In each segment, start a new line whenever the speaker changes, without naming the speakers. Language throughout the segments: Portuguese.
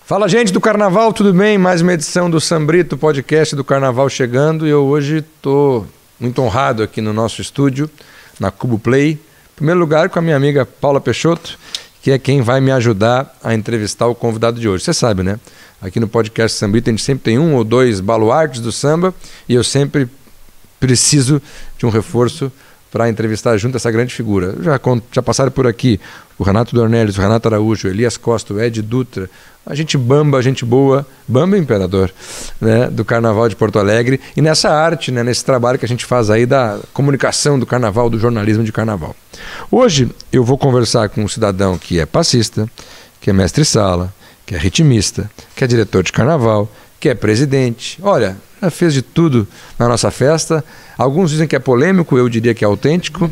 Fala, gente do Carnaval, tudo bem? Mais uma edição do Sambrito, podcast do Carnaval chegando, e eu hoje estou muito honrado aqui no nosso estúdio, na Cubo Play. Em primeiro lugar, com a minha amiga Paula Peixoto, que é quem vai me ajudar a entrevistar o convidado de hoje. Você sabe, né? Aqui no podcast Sambrito a gente sempre tem um ou dois baluartes do samba e eu sempre preciso de um reforço para entrevistar junto essa grande figura. Já passaram por aqui o Renato Dornelles, o Renato Araújo, o Elias Costa, o Ed Dutra, a gente bamba, a gente boa, bamba imperador, né, do Carnaval de Porto Alegre, e nessa arte, né, nesse trabalho que a gente faz aí da comunicação do Carnaval, do jornalismo de Carnaval. Hoje eu vou conversar com um cidadão que é passista, que é mestre-sala, que é ritmista, que é diretor de Carnaval, que é presidente. Olha, já fez de tudo na nossa festa. Alguns dizem que é polêmico, eu diria que é autêntico.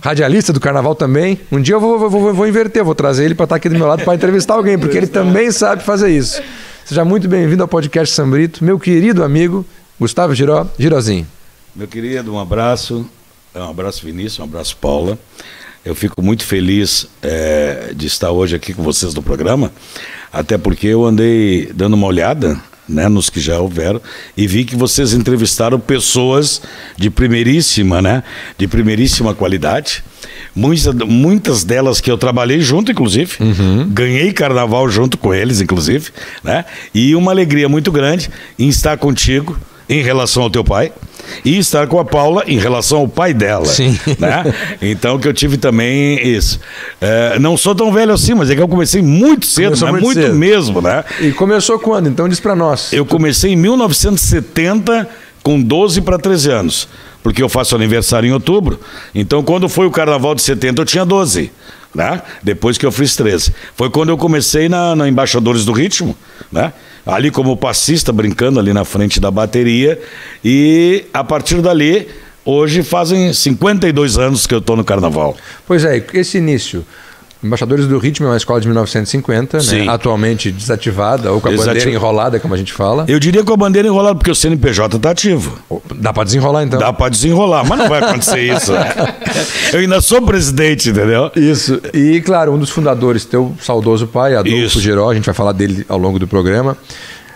Radialista do Carnaval também. Um dia eu vou inverter, vou trazer ele para estar aqui do meu lado para entrevistar alguém, porque ele também sabe fazer isso. Seja muito bem-vindo ao podcast Sambrito, meu querido amigo Gustavo Giró, Girozinho.
Meu querido, um abraço Vinícius, um abraço Paula. Eu fico muito feliz de estar hoje aqui com vocês no programa, até porque eu andei dando uma olhada, né, nos que já houveram, e vi que vocês entrevistaram pessoas de primeiríssima qualidade, muitas delas que eu trabalhei junto, inclusive, ganhei Carnaval junto com eles, inclusive, né, e uma alegria muito grande em estar contigo em relação ao teu pai e estar com a Paula em relação ao pai dela. Sim. Né? Então que eu tive também isso. Não sou tão velho assim, mas é que eu comecei muito cedo, muito mesmo, né?
E começou quando? Então diz pra nós.
Eu comecei em 1970 com 12 para 13 anos, porque eu faço aniversário em outubro. Então quando foi o Carnaval de 70 eu tinha 12. Né? Depois que eu fiz 13. Foi quando eu comecei na Embaixadores do Ritmo, né? Ali como passista, brincando ali na frente da bateria, e a partir dali, hoje fazem 52 anos que eu estou no Carnaval.
Pois é, esse início, Embaixadores do Ritmo é uma escola de 1950, né? Atualmente desativada, ou com a bandeira enrolada, como a gente fala.
Eu diria com a bandeira enrolada, porque o CNPJ está ativo.
Dá para desenrolar então?
Dá para desenrolar, mas não vai acontecer isso. Eu ainda sou presidente, entendeu?
Isso. E claro, um dos fundadores, teu saudoso pai, Adolfo Giró, a gente vai falar dele ao longo do programa.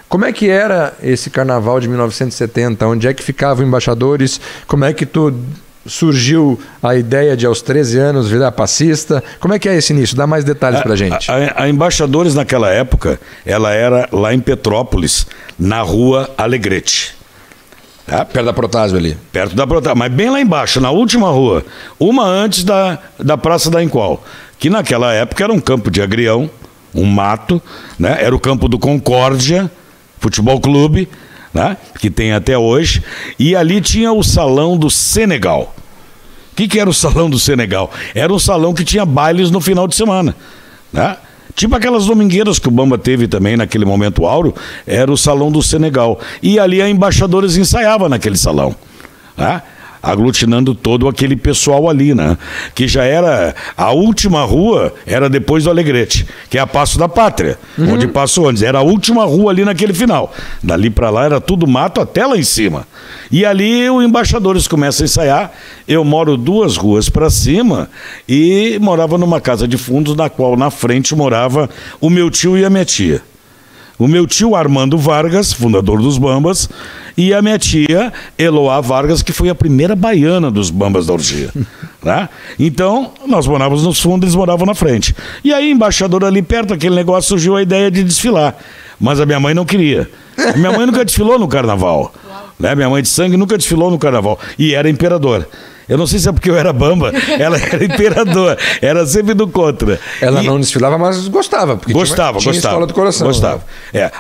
Como é que era esse Carnaval de 1970? Onde é que ficavam embaixadores? Como é que tu surgiu a ideia de aos 13 anos virar passista? Como é que é esse início? Dá mais detalhes pra gente.
A Embaixadores naquela época, ela era lá em Petrópolis, na rua Alegrete. Tá?
Perto da Protásio ali.
Perto da Protásio, mas bem lá embaixo, na última rua. Uma antes da Praça da Enqual, que naquela época era um campo de agrião, um mato, né? Era o campo do Concórdia Futebol Clube, né? Que tem até hoje, e ali tinha o Salão do Senegal. O que era o Salão do Senegal? Era um salão que tinha bailes no final de semana, né? Tipo aquelas domingueiras que o Bamba teve também naquele momento áureo, era o Salão do Senegal. E ali a Embaixadores ensaiava naquele salão, né? Aglutinando todo aquele pessoal ali, né? Que já era a última rua, era depois do Alegrete, que é a Passo da Pátria, onde passou antes. Era a última rua ali naquele final. Dali para lá era tudo mato até lá em cima. E ali o Embaixadores começa a ensaiar. Eu moro 2 ruas para cima e morava numa casa de fundos, na qual na frente morava o meu tio e a minha tia. O meu tio Armando Vargas, fundador dos Bambas, e a minha tia Eloá Vargas, que foi a primeira baiana dos Bambas da Orgia. Né? Então, nós morávamos nos fundos, eles moravam na frente. E aí, embaixador ali perto, aquele negócio, surgiu a ideia de desfilar. Mas a minha mãe não queria. Minha mãe nunca desfilou no Carnaval. Né? Minha mãe de sangue nunca desfilou no Carnaval. E era imperador. Eu não sei se é porque eu era bamba, ela era imperador, era sempre do contra.
Ela não desfilava, mas gostava. Porque
gostava.
Escola do Coração.
Gostava.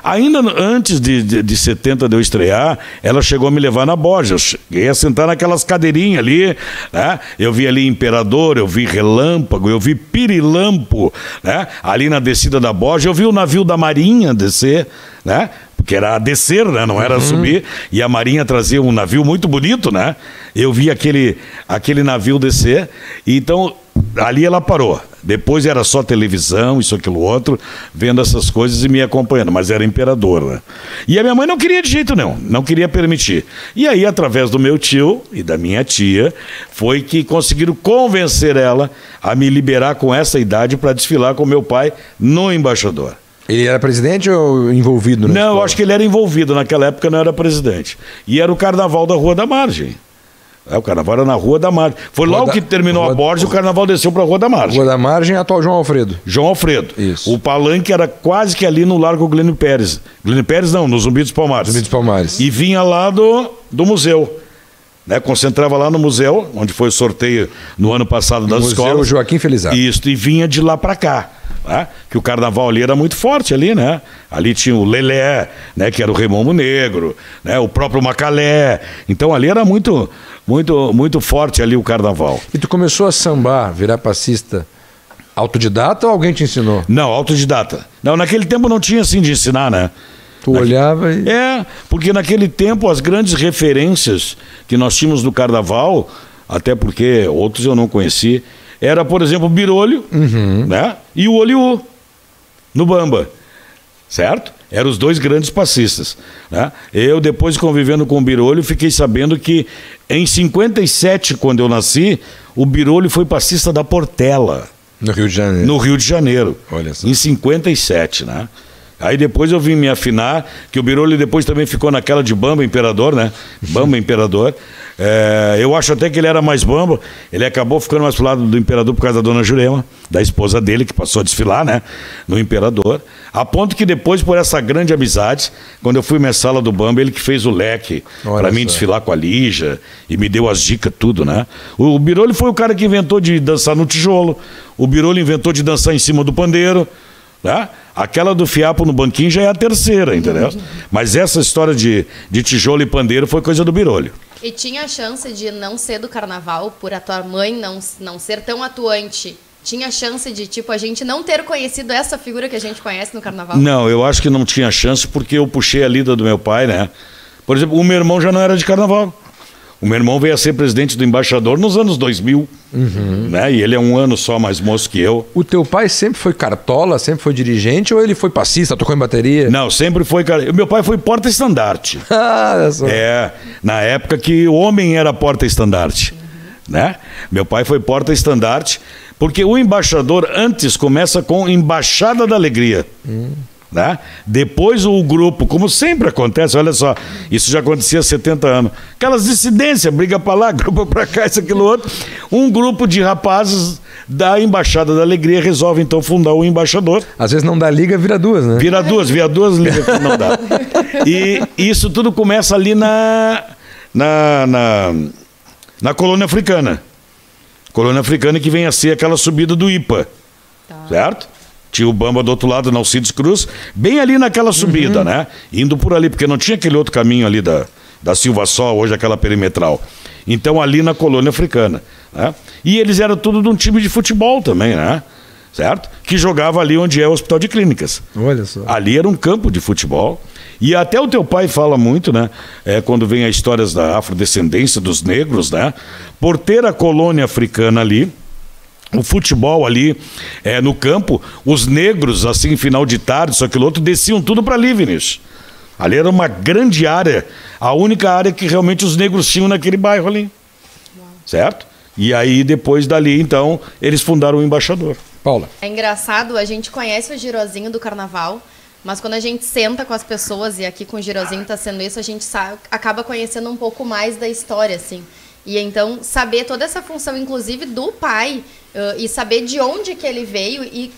Ainda antes de 70 de eu estrear, ela chegou a me levar na Borja. Eu cheguei a sentar naquelas cadeirinhas ali, né? Eu vi ali Imperador, eu vi Relâmpago, eu vi Pirilampo, né? Ali na descida da Borja, eu vi o navio da Marinha descer, né? Que era a descer, né? Não era a subir, e a Marinha trazia um navio muito bonito, né? Eu vi aquele navio descer, e então ali ela parou. Depois era só televisão, isso, aquilo, outro, vendo essas coisas e me acompanhando, mas era imperador, né? E a minha mãe não queria de jeito nenhum, não queria permitir. E aí, através do meu tio e da minha tia, foi que conseguiram convencer ela a me liberar com essa idade para desfilar com meu pai no Embaixador.
Ele era presidente ou envolvido?
Não, eu acho que ele era envolvido. Naquela época não era presidente. E era o carnaval da Rua da Margem. O carnaval era na Rua da Margem. Foi logo que terminou a Borges, o carnaval desceu para a Rua da Margem.
Rua da Margem, atual João Alfredo.
João Alfredo.
Isso.
O palanque era quase que ali no Largo Glênio Pérez. Glênio Pérez não, no Zumbi dos Palmares.
Zumbi dos Palmares.
E vinha lá do museu. Né? Concentrava lá no museu, onde foi o sorteio no ano passado das escolas.
Museu Joaquim Felizardo.
Isso, e vinha de lá para cá. Né? Que o carnaval ali era muito forte ali, né? Ali tinha o Lelé, né? Que era o Remomo Negro, né? O próprio Macalé. Então ali era muito forte ali o carnaval.
E tu começou a sambar, virar passista, autodidata ou alguém te ensinou?
Não, autodidata. Não, naquele tempo não tinha assim de ensinar, né?
Tu olhava e...
porque naquele tempo as grandes referências que nós tínhamos no carnaval, até porque outros eu não conheci, era, por exemplo, o Birolho, né? E o Oliú, no Bamba, certo? Eram os dois grandes passistas, né? Eu, depois convivendo com o Birolho, fiquei sabendo que em 57, quando eu nasci, o Birolho foi passista da Portela.
No Rio de Janeiro.
No Rio de Janeiro.
Olha só.
Em 57, né? Aí depois eu vim me afinar, que o Birolho depois também ficou naquela de Bamba Imperador, né? Bamba Imperador. Eu acho até que ele era mais bamba, ele acabou ficando mais pro lado do Imperador por causa da Dona Jurema, da esposa dele, que passou a desfilar, né? No Imperador. A ponto que depois, por essa grande amizade, quando eu fui messala do Bamba, ele que fez o leque para mim desfilar com a Lígia e me deu as dicas, tudo, né? O Birolho foi o cara que inventou de dançar no tijolo, o Birolho inventou de dançar em cima do pandeiro, né? Aquela do fiapo no banquinho já é a terceira, entendeu? Mas essa história de tijolo e pandeiro foi coisa do Birolho.
E tinha a chance de não ser do carnaval, por a tua mãe não ser tão atuante? Tinha chance de, tipo, a gente não ter conhecido essa figura que a gente conhece no carnaval?
Não, eu acho que não tinha chance porque eu puxei a lida do meu pai, né? Por exemplo, o meu irmão já não era de carnaval. O meu irmão veio a ser presidente do Embaixador nos anos 2000, né? E ele é um ano só mais moço que eu.
O teu pai sempre foi cartola, sempre foi dirigente, ou ele foi passista, tocou em bateria?
Não, sempre foi... Meu pai foi porta-estandarte. Na época que o homem era porta-estandarte, né? Meu pai foi porta-estandarte, porque o Embaixador antes começa com Embaixada da Alegria. Né? Depois o grupo, como sempre acontece, olha só, isso já acontecia há 70 anos, aquelas dissidências, briga pra lá, grupo pra cá, isso, aquilo, outro. Um grupo de rapazes da Embaixada da Alegria resolve então fundar o Embaixador.
Às vezes não dá liga, vira duas, né?
Vira duas ligas que não dá. E isso tudo começa ali na colônia africana. Colônia africana, que vem a ser aquela subida do IPA, certo? Tinha o Bamba do outro lado, na Alcides Cruz, bem ali naquela subida, né? Indo por ali, porque não tinha aquele outro caminho ali da Silva Sol, hoje aquela perimetral. Então ali na colônia africana, né? E eles eram tudo de um time de futebol também, né? Certo? Que jogava ali onde é o Hospital de Clínicas.
Olha só.
Ali era um campo de futebol. E até o teu pai fala muito, né? Quando vem as histórias da afrodescendência dos negros, né? Por ter a colônia africana ali, o futebol ali no campo, os negros, assim, final de tarde, isso, aquilo outro, desciam tudo para Lívenes. Ali era uma grande área, a única área que realmente os negros tinham naquele bairro ali. Certo? E aí, depois dali, então, eles fundaram o Embaixador.
Paula.
É engraçado, a gente conhece o girozinho do carnaval, mas quando a gente senta com as pessoas, e aqui com o girozinho está sendo isso, a gente acaba conhecendo um pouco mais da história, assim. E então, saber toda essa função, inclusive, do pai, e saber de onde que ele veio e,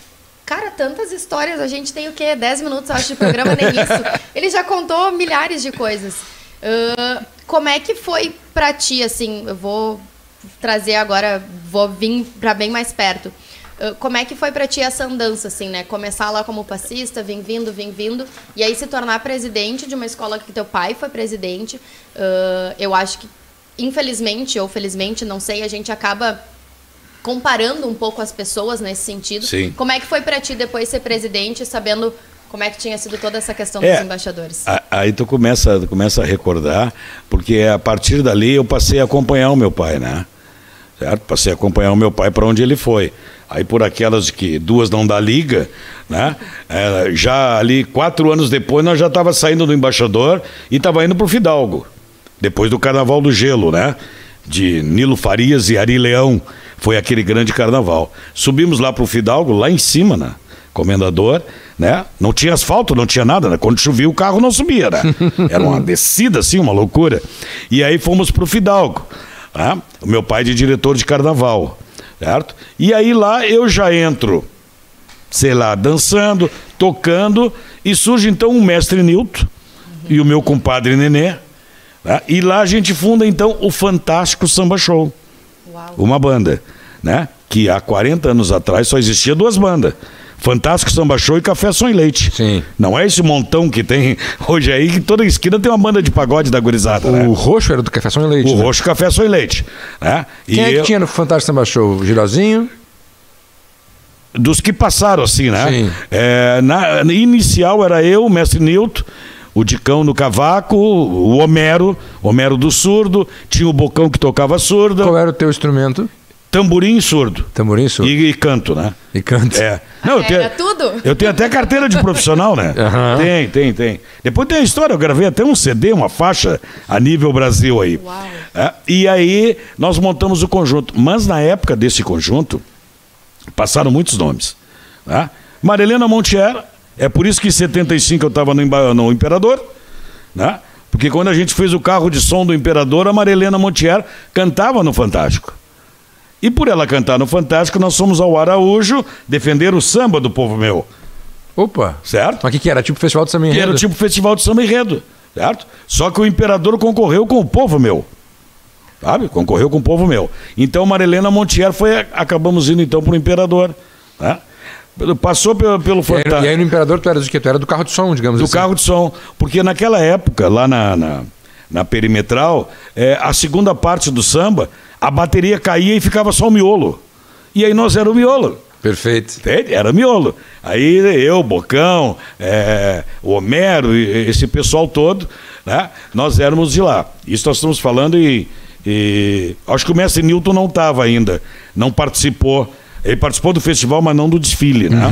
cara, tantas histórias, a gente tem o quê? 10 minutos, acho, de programa, nem isso. Ele já contou milhares de coisas. Como é que foi pra ti, assim, eu vou trazer agora, vou vir pra bem mais perto. Como é que foi pra ti essa andança, assim, né? Começar lá como passista, vim vindo, e aí se tornar presidente de uma escola que teu pai foi presidente. Eu acho que, infelizmente ou felizmente, não sei, a gente acaba comparando um pouco as pessoas nesse sentido.
Sim.
Como é que foi para ti depois ser presidente, sabendo como é que tinha sido toda essa questão dos embaixadores?
Aí tu começa a recordar, porque a partir dali eu passei a acompanhar o meu pai, né? Certo? Passei a acompanhar o meu pai para onde ele foi. Aí por aquelas de que duas não dá liga, né? Já ali 4 anos depois nós já estava saindo do Embaixador e estava indo para o Fidalgo. Depois do Carnaval do Gelo, né? De Nilo Farias e Ari Leão. Foi aquele grande carnaval. Subimos lá para o Fidalgo, lá em cima, né? Comendador, né? Não tinha asfalto, não tinha nada, né? Quando chovia o carro não subia, né? Era uma descida assim, uma loucura. E aí fomos pro Fidalgo, né? O meu pai de diretor de carnaval, certo? E aí lá eu já entro, sei lá, dançando, tocando, e surge então o mestre Nilton e o meu compadre Nenê, né? E lá a gente funda então o Fantástico Samba Show.
Uau.
Uma banda, né? Que há 40 anos atrás só existia 2 bandas. Fantástico Samba Show e Café Som e Leite.
Sim.
Não é esse montão que tem hoje aí, que toda esquina tem uma banda de pagode da gurizada, né?
O roxo era do Café Som e Leite.
O
né?
roxo Café Som e Leite, né?
Quem é que tinha no Fantástico Samba Show? O Girozinho?
Dos que passaram assim, né?
Sim.
Na inicial era eu, o mestre Nilton, o Dicão no cavaco, o Homero do surdo, tinha o Bocão que tocava surdo,
Qual era o teu instrumento?
tamborim surdo.
Tamborim surdo.
E canto, né?
E canta.
Não,
Era tudo?
Eu tenho até carteira de profissional, né?
Aham.
Tem. Depois tem a história, eu gravei até um CD, uma faixa a nível Brasil aí.
Uau.
E aí nós montamos o conjunto. Mas na época desse conjunto, passaram muitos nomes. Né? Marilena Montier, é por isso que em 75 eu estava no Imperador, né? Porque quando a gente fez o carro de som do Imperador, a Marilena Montier cantava no Fantástico. E por ela cantar no Fantástico, nós fomos ao Araújo defender o samba do Povo Meu,
Opa.
certo?
Mas o que era? Tipo Festival de Samba
Que
Enredo?
era tipo Festival de Samba Enredo, certo? Só que o Imperador concorreu com o Povo Meu, sabe? Concorreu com o Povo Meu. Então Marilena Montier acabamos indo então para o Imperador, né? Passou pelo Fantástico.
E aí no Imperador tu era do quê? Tu era do carro de som, digamos
Do
assim.
carro de som. Porque naquela época, lá na Perimetral, a segunda parte do samba, a bateria caía e ficava só o miolo. E aí nós era o miolo.
Perfeito.
Entende? Era miolo. Aí eu, Bocão, o Homero, esse pessoal todo, né? Nós éramos de lá. Isso nós estamos falando e acho que o mestre Nilton não estava ainda, não participou. Ele participou do festival, mas não do desfile, né?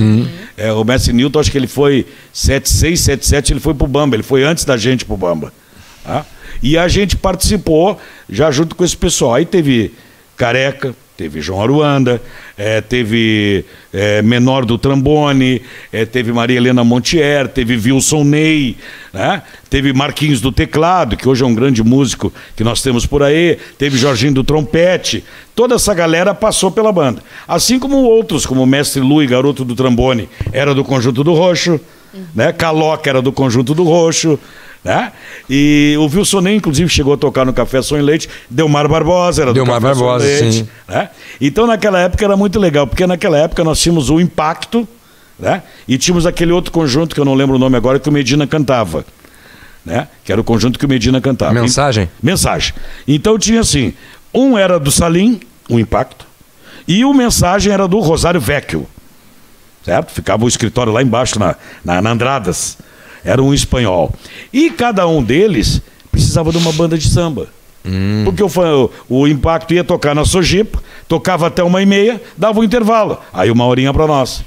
O mestre Nilton, acho que ele foi 76, 77, ele foi pro Bamba, ele foi antes da gente pro Bamba. Tá? E a gente participou já junto com esse pessoal. Aí teve Careca, teve João Aruanda, teve Menor do Trambone, teve Maria Helena Montier, teve Wilson Ney, né? Teve Marquinhos do Teclado, que hoje é um grande músico que nós temos por aí, teve Jorginho do Trompete. Toda essa galera passou pela banda. Assim como outros, como o Mestre Lu e Garoto do Trambone, era do Conjunto do Roxo, né? Caloca era do Conjunto do Roxo, né? E o Wilson Ney, inclusive, chegou a tocar no Café Som e Leite. Delmar Barbosa era do
Delmar
Café Som e
Barbosa,
Leite,
sim.
né? Então naquela época era muito legal, porque naquela época nós tínhamos o Impacto, né? E tínhamos aquele outro conjunto que eu não lembro o nome agora, que o Medina cantava, né? Que era o conjunto que o Medina cantava.
Mensagem?
Mensagem. Então tinha assim, um era do Salim, o Impacto, e o Mensagem era do Rosário Vecchio, certo? Ficava o escritório lá embaixo, na Andradas. Era um espanhol. E cada um deles precisava de uma banda de samba. Porque o Impacto ia tocar na Sojipa, tocava até 1h30, dava um intervalo. Aí 1 horinha para nós.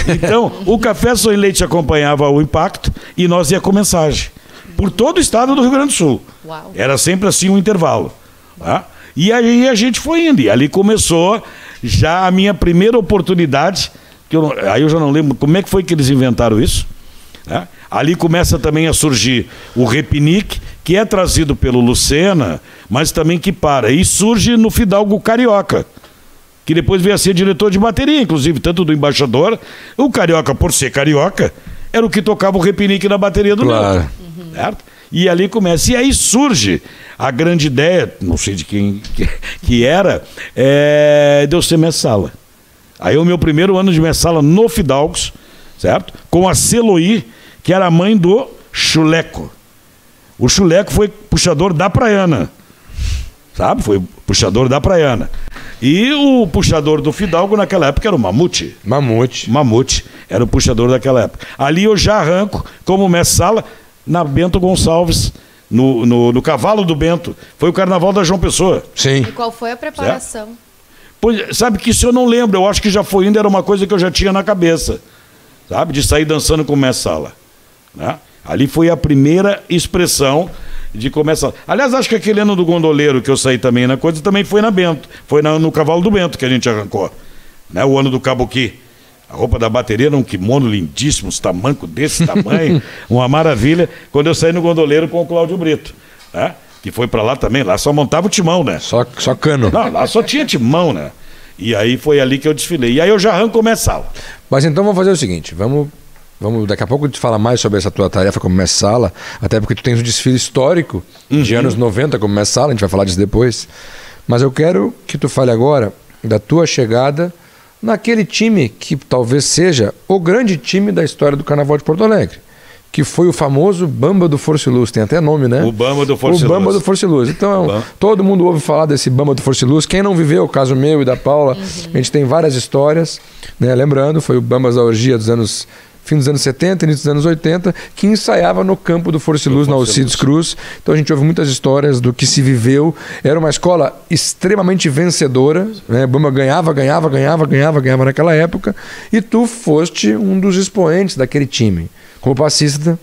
Então, o Café Som e Leite acompanhava o Impacto e nós ia com Mensagem. Por todo o estado do Rio Grande do Sul.
Uau.
Era sempre assim um intervalo. Tá? E aí a gente foi indo. E ali começou já a minha primeira oportunidade. Aí eu já não lembro como é que foi que eles inventaram isso. Né? Ali começa também a surgir o Repinique, que é trazido pelo Lucena, mas também que para. E surge no Fidalgo Carioca, que depois veio a ser diretor de bateria, inclusive, tanto do Embaixador. O Carioca, por ser carioca, era o que tocava o Repinique na bateria do
Claro.
Nilton. Certo? E ali começa. E aí surge a grande ideia, não sei de quem que era, de eu ser Messala. Aí o meu primeiro ano de Messala no Fidalgos, certo? Com a Celoí, que era a mãe do Chuleco. O Chuleco foi puxador da Praiana, sabe? Foi puxador da Praiana. E o puxador do Fidalgo naquela época era o Mamute. Mamute era o puxador daquela época. Ali eu já arranco como Messala na Bento Gonçalves, no Cavalo do Bento. Foi o Carnaval da João Pessoa.
Sim.
E qual foi a preparação?
Pois, sabe que isso eu não lembro, eu acho que já foi indo, era uma coisa que eu já tinha na cabeça, sabe? De sair dançando com Messala. Né? Ali foi a primeira expressão de começar. Aliás, acho que aquele ano do Gondoleiro que eu saí também na coisa, também foi na Bento. Foi no Cavalo do Bento que a gente arrancou. Né? O ano do Caboqui. A roupa da bateria era um kimono lindíssimo, uns tamancos desse tamanho, uma maravilha. Quando eu saí no gondoleiro com o Cláudio Brito, né? Que foi para lá também, lá só montava o timão, né?
Só cano.
Não, lá só tinha timão, né? E aí foi ali que eu desfilei. E aí eu já arranco como sala.
Mas então vamos fazer o seguinte, vamos daqui a pouco te falar mais sobre essa tua tarefa como mestre-sala, até porque tu tens um desfile histórico de anos 90 como mestre-sala, a gente vai falar disso depois. Mas eu quero que tu fale agora da tua chegada naquele time que talvez seja o grande time da história do Carnaval de Porto Alegre, que foi o famoso Bamba do Força e Luz, tem até nome, né?
O Bamba do Força e
Luz. O Bamba
Luz.
do Força e Luz. Então, todo mundo ouve falar desse Bamba do Força e Luz. Quem não viveu, o caso meu e da Paula, a gente tem várias histórias, né? Lembrando, foi o Bambas da Orgia fim dos anos 70, início dos anos 80, que ensaiava no campo do Força e Luz, na Alcides Cruz. Então a gente ouve muitas histórias do que se viveu. Era uma escola extremamente vencedora, né? Bamba ganhava naquela época, e tu foste um dos expoentes daquele time. Como passista,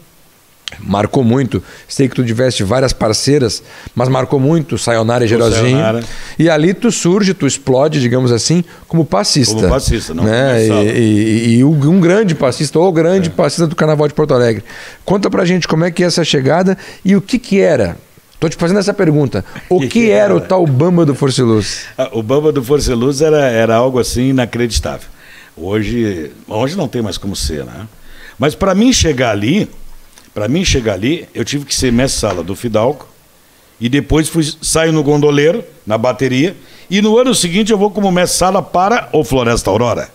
marcou muito. Sei que tu tiveste várias parceiras, mas marcou muito Sayonara e Gerozinho. E ali tu surge, tu explode, digamos assim, como passista.
Como passista, não.
Né? E um grande passista, o grande passista do Carnaval de Porto Alegre. Conta pra gente como é que é essa chegada e o que era. Tô te fazendo essa pergunta. O que era o tal Bamba do Força e Luz?
O Bamba do Força e Luz era algo assim inacreditável. Hoje não tem mais como ser, né? Mas para mim chegar ali, eu tive que ser mestre-sala do Fidalgo e depois saio no gondoleiro, na bateria, e no ano seguinte eu vou como mestre-sala para o Floresta Aurora,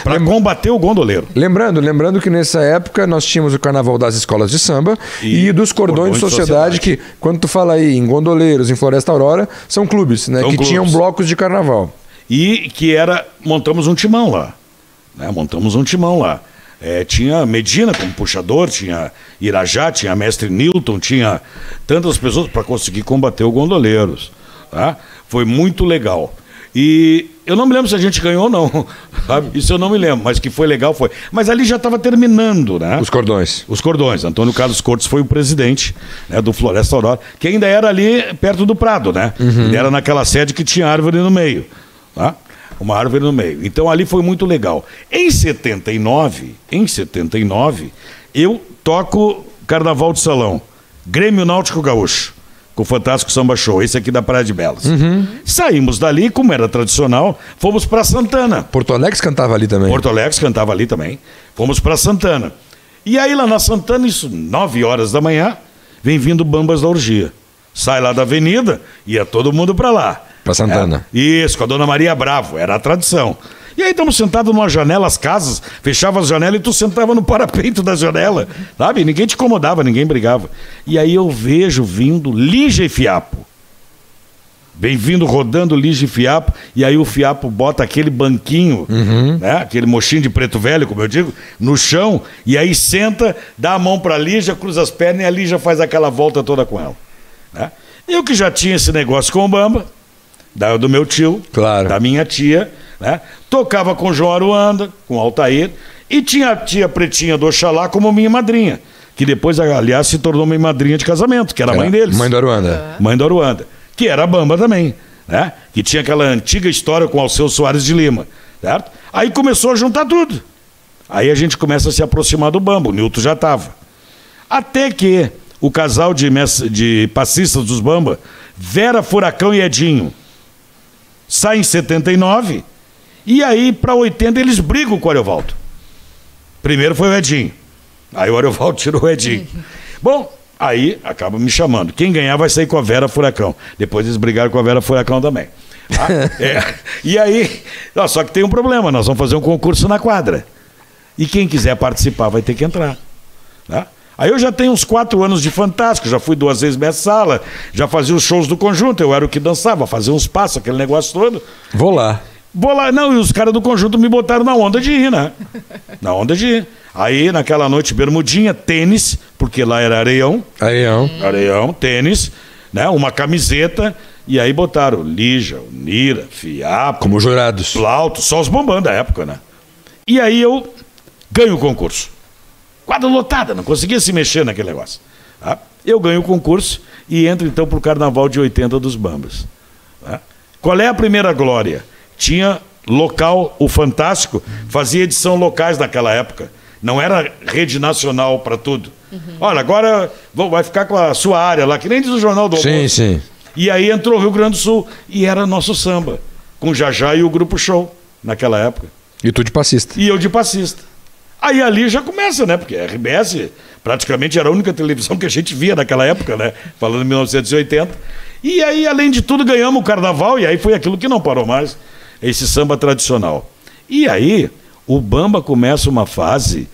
para combater o gondoleiro.
Lembrando que nessa época nós tínhamos o Carnaval das escolas de samba e dos cordões de sociedade, que quando tu fala aí em gondoleiros, em Floresta Aurora, são clubes, né? Tinham blocos de carnaval.
E montamos um timão lá, né? Tinha Medina como puxador, tinha Irajá, tinha Mestre Newton, tinha tantas pessoas para conseguir combater o Gondoleiros. Tá? Foi muito legal. E eu não me lembro se a gente ganhou ou não, sabe? Isso eu não me lembro, mas que foi legal foi. Mas ali já estava terminando, né?
Os cordões.
Antônio Carlos Cortes foi o presidente, né, do Floresta Aurora, que ainda era ali perto do Prado, né? Ele era naquela sede que tinha árvore no meio, tá? Uma árvore no meio. Então ali foi muito legal. Em 79, eu toco Carnaval de Salão, Grêmio Náutico Gaúcho, com o Fantástico Samba Show, esse aqui da Praia de Belas. Saímos dali, como era tradicional, fomos para Santana.
Porto Alegre cantava ali também.
Fomos para Santana. E aí lá na Santana, isso 9 horas da manhã, vem vindo Bambas da Orgia. Sai lá da avenida, ia todo mundo para lá.
Para Santana.
Isso, com a Dona Maria Bravo, era a tradição. E aí estamos sentados numa janela, as casas, fechava as janelas e tu sentava no parapeito da janela, sabe? Ninguém te incomodava, ninguém brigava. E aí eu vejo vindo Lígia e Fiapo. Vem vindo rodando Lígia e Fiapo, e aí o Fiapo bota aquele banquinho, né? Aquele mochinho de preto velho, como eu digo, no chão, e aí senta, dá a mão para a Lígia, cruza as pernas e a Lígia faz aquela volta toda com ela. Né? Eu que já tinha esse negócio com o Bamba, do meu tio,
claro,
da minha tia, né? Tocava com João Aruanda, com Altair, e tinha a tia Pretinha do Oxalá como minha madrinha, que depois, aliás, se tornou minha madrinha de casamento, que era a mãe deles.
Mãe do Aruanda.
Mãe do Aruanda, que era a Bamba também, né? Que tinha aquela antiga história com Alceu Soares de Lima, certo? Aí começou a juntar tudo. Aí a gente começa a se aproximar do Bamba, o Nilton já estava. Até que o casal de passistas dos Bamba, Vera Furacão e Edinho, sai em 79, e aí para 80 eles brigam com o Ariovaldo. Primeiro foi o Edinho, aí o Ariovaldo tirou o Edinho. Bom, aí acaba me chamando. Quem ganhar vai sair com a Vera Furacão. Depois eles brigaram com a Vera Furacão também. Tá? E aí, só que tem um problema, nós vamos fazer um concurso na quadra. E quem quiser participar vai ter que entrar. Tá? Aí eu já tenho uns 4 anos de Fantástico, já fui 2 vezes mestre-sala, já fazia os shows do conjunto, eu era o que dançava, fazia uns passos, aquele negócio todo.
Vou lá.
Não, e os caras do conjunto me botaram na onda de ir, né? Na onda de ir. Aí, naquela noite, bermudinha, tênis, porque lá era areião. Areião, tênis, né? Uma camiseta, e aí botaram Lígia, Nira, Fiapo.
Como jurados.
Plauto, só os bombando da época, né? E aí eu ganho o concurso. Quadra lotada, não conseguia se mexer naquele negócio. Tá? Eu ganho o concurso e entro então para o Carnaval de 80 dos Bambas. Tá? Qual é a primeira glória? Tinha local, o Fantástico, fazia edição locais naquela época. Não era rede nacional para tudo. Olha, agora vai ficar com a sua área lá, que nem diz o Jornal do Almoço.
Sim, sim.
E aí entrou o Rio Grande do Sul e era nosso samba, com o Jajá e o Grupo Show, naquela época.
E tu de passista.
E eu de passista. Aí ali já começa, né? Porque a RBS praticamente era a única televisão que a gente via naquela época, né? Falando em 1980. E aí, além de tudo, ganhamos o carnaval, e aí foi aquilo que não parou mais, esse samba tradicional. E aí, o Bamba começa uma fase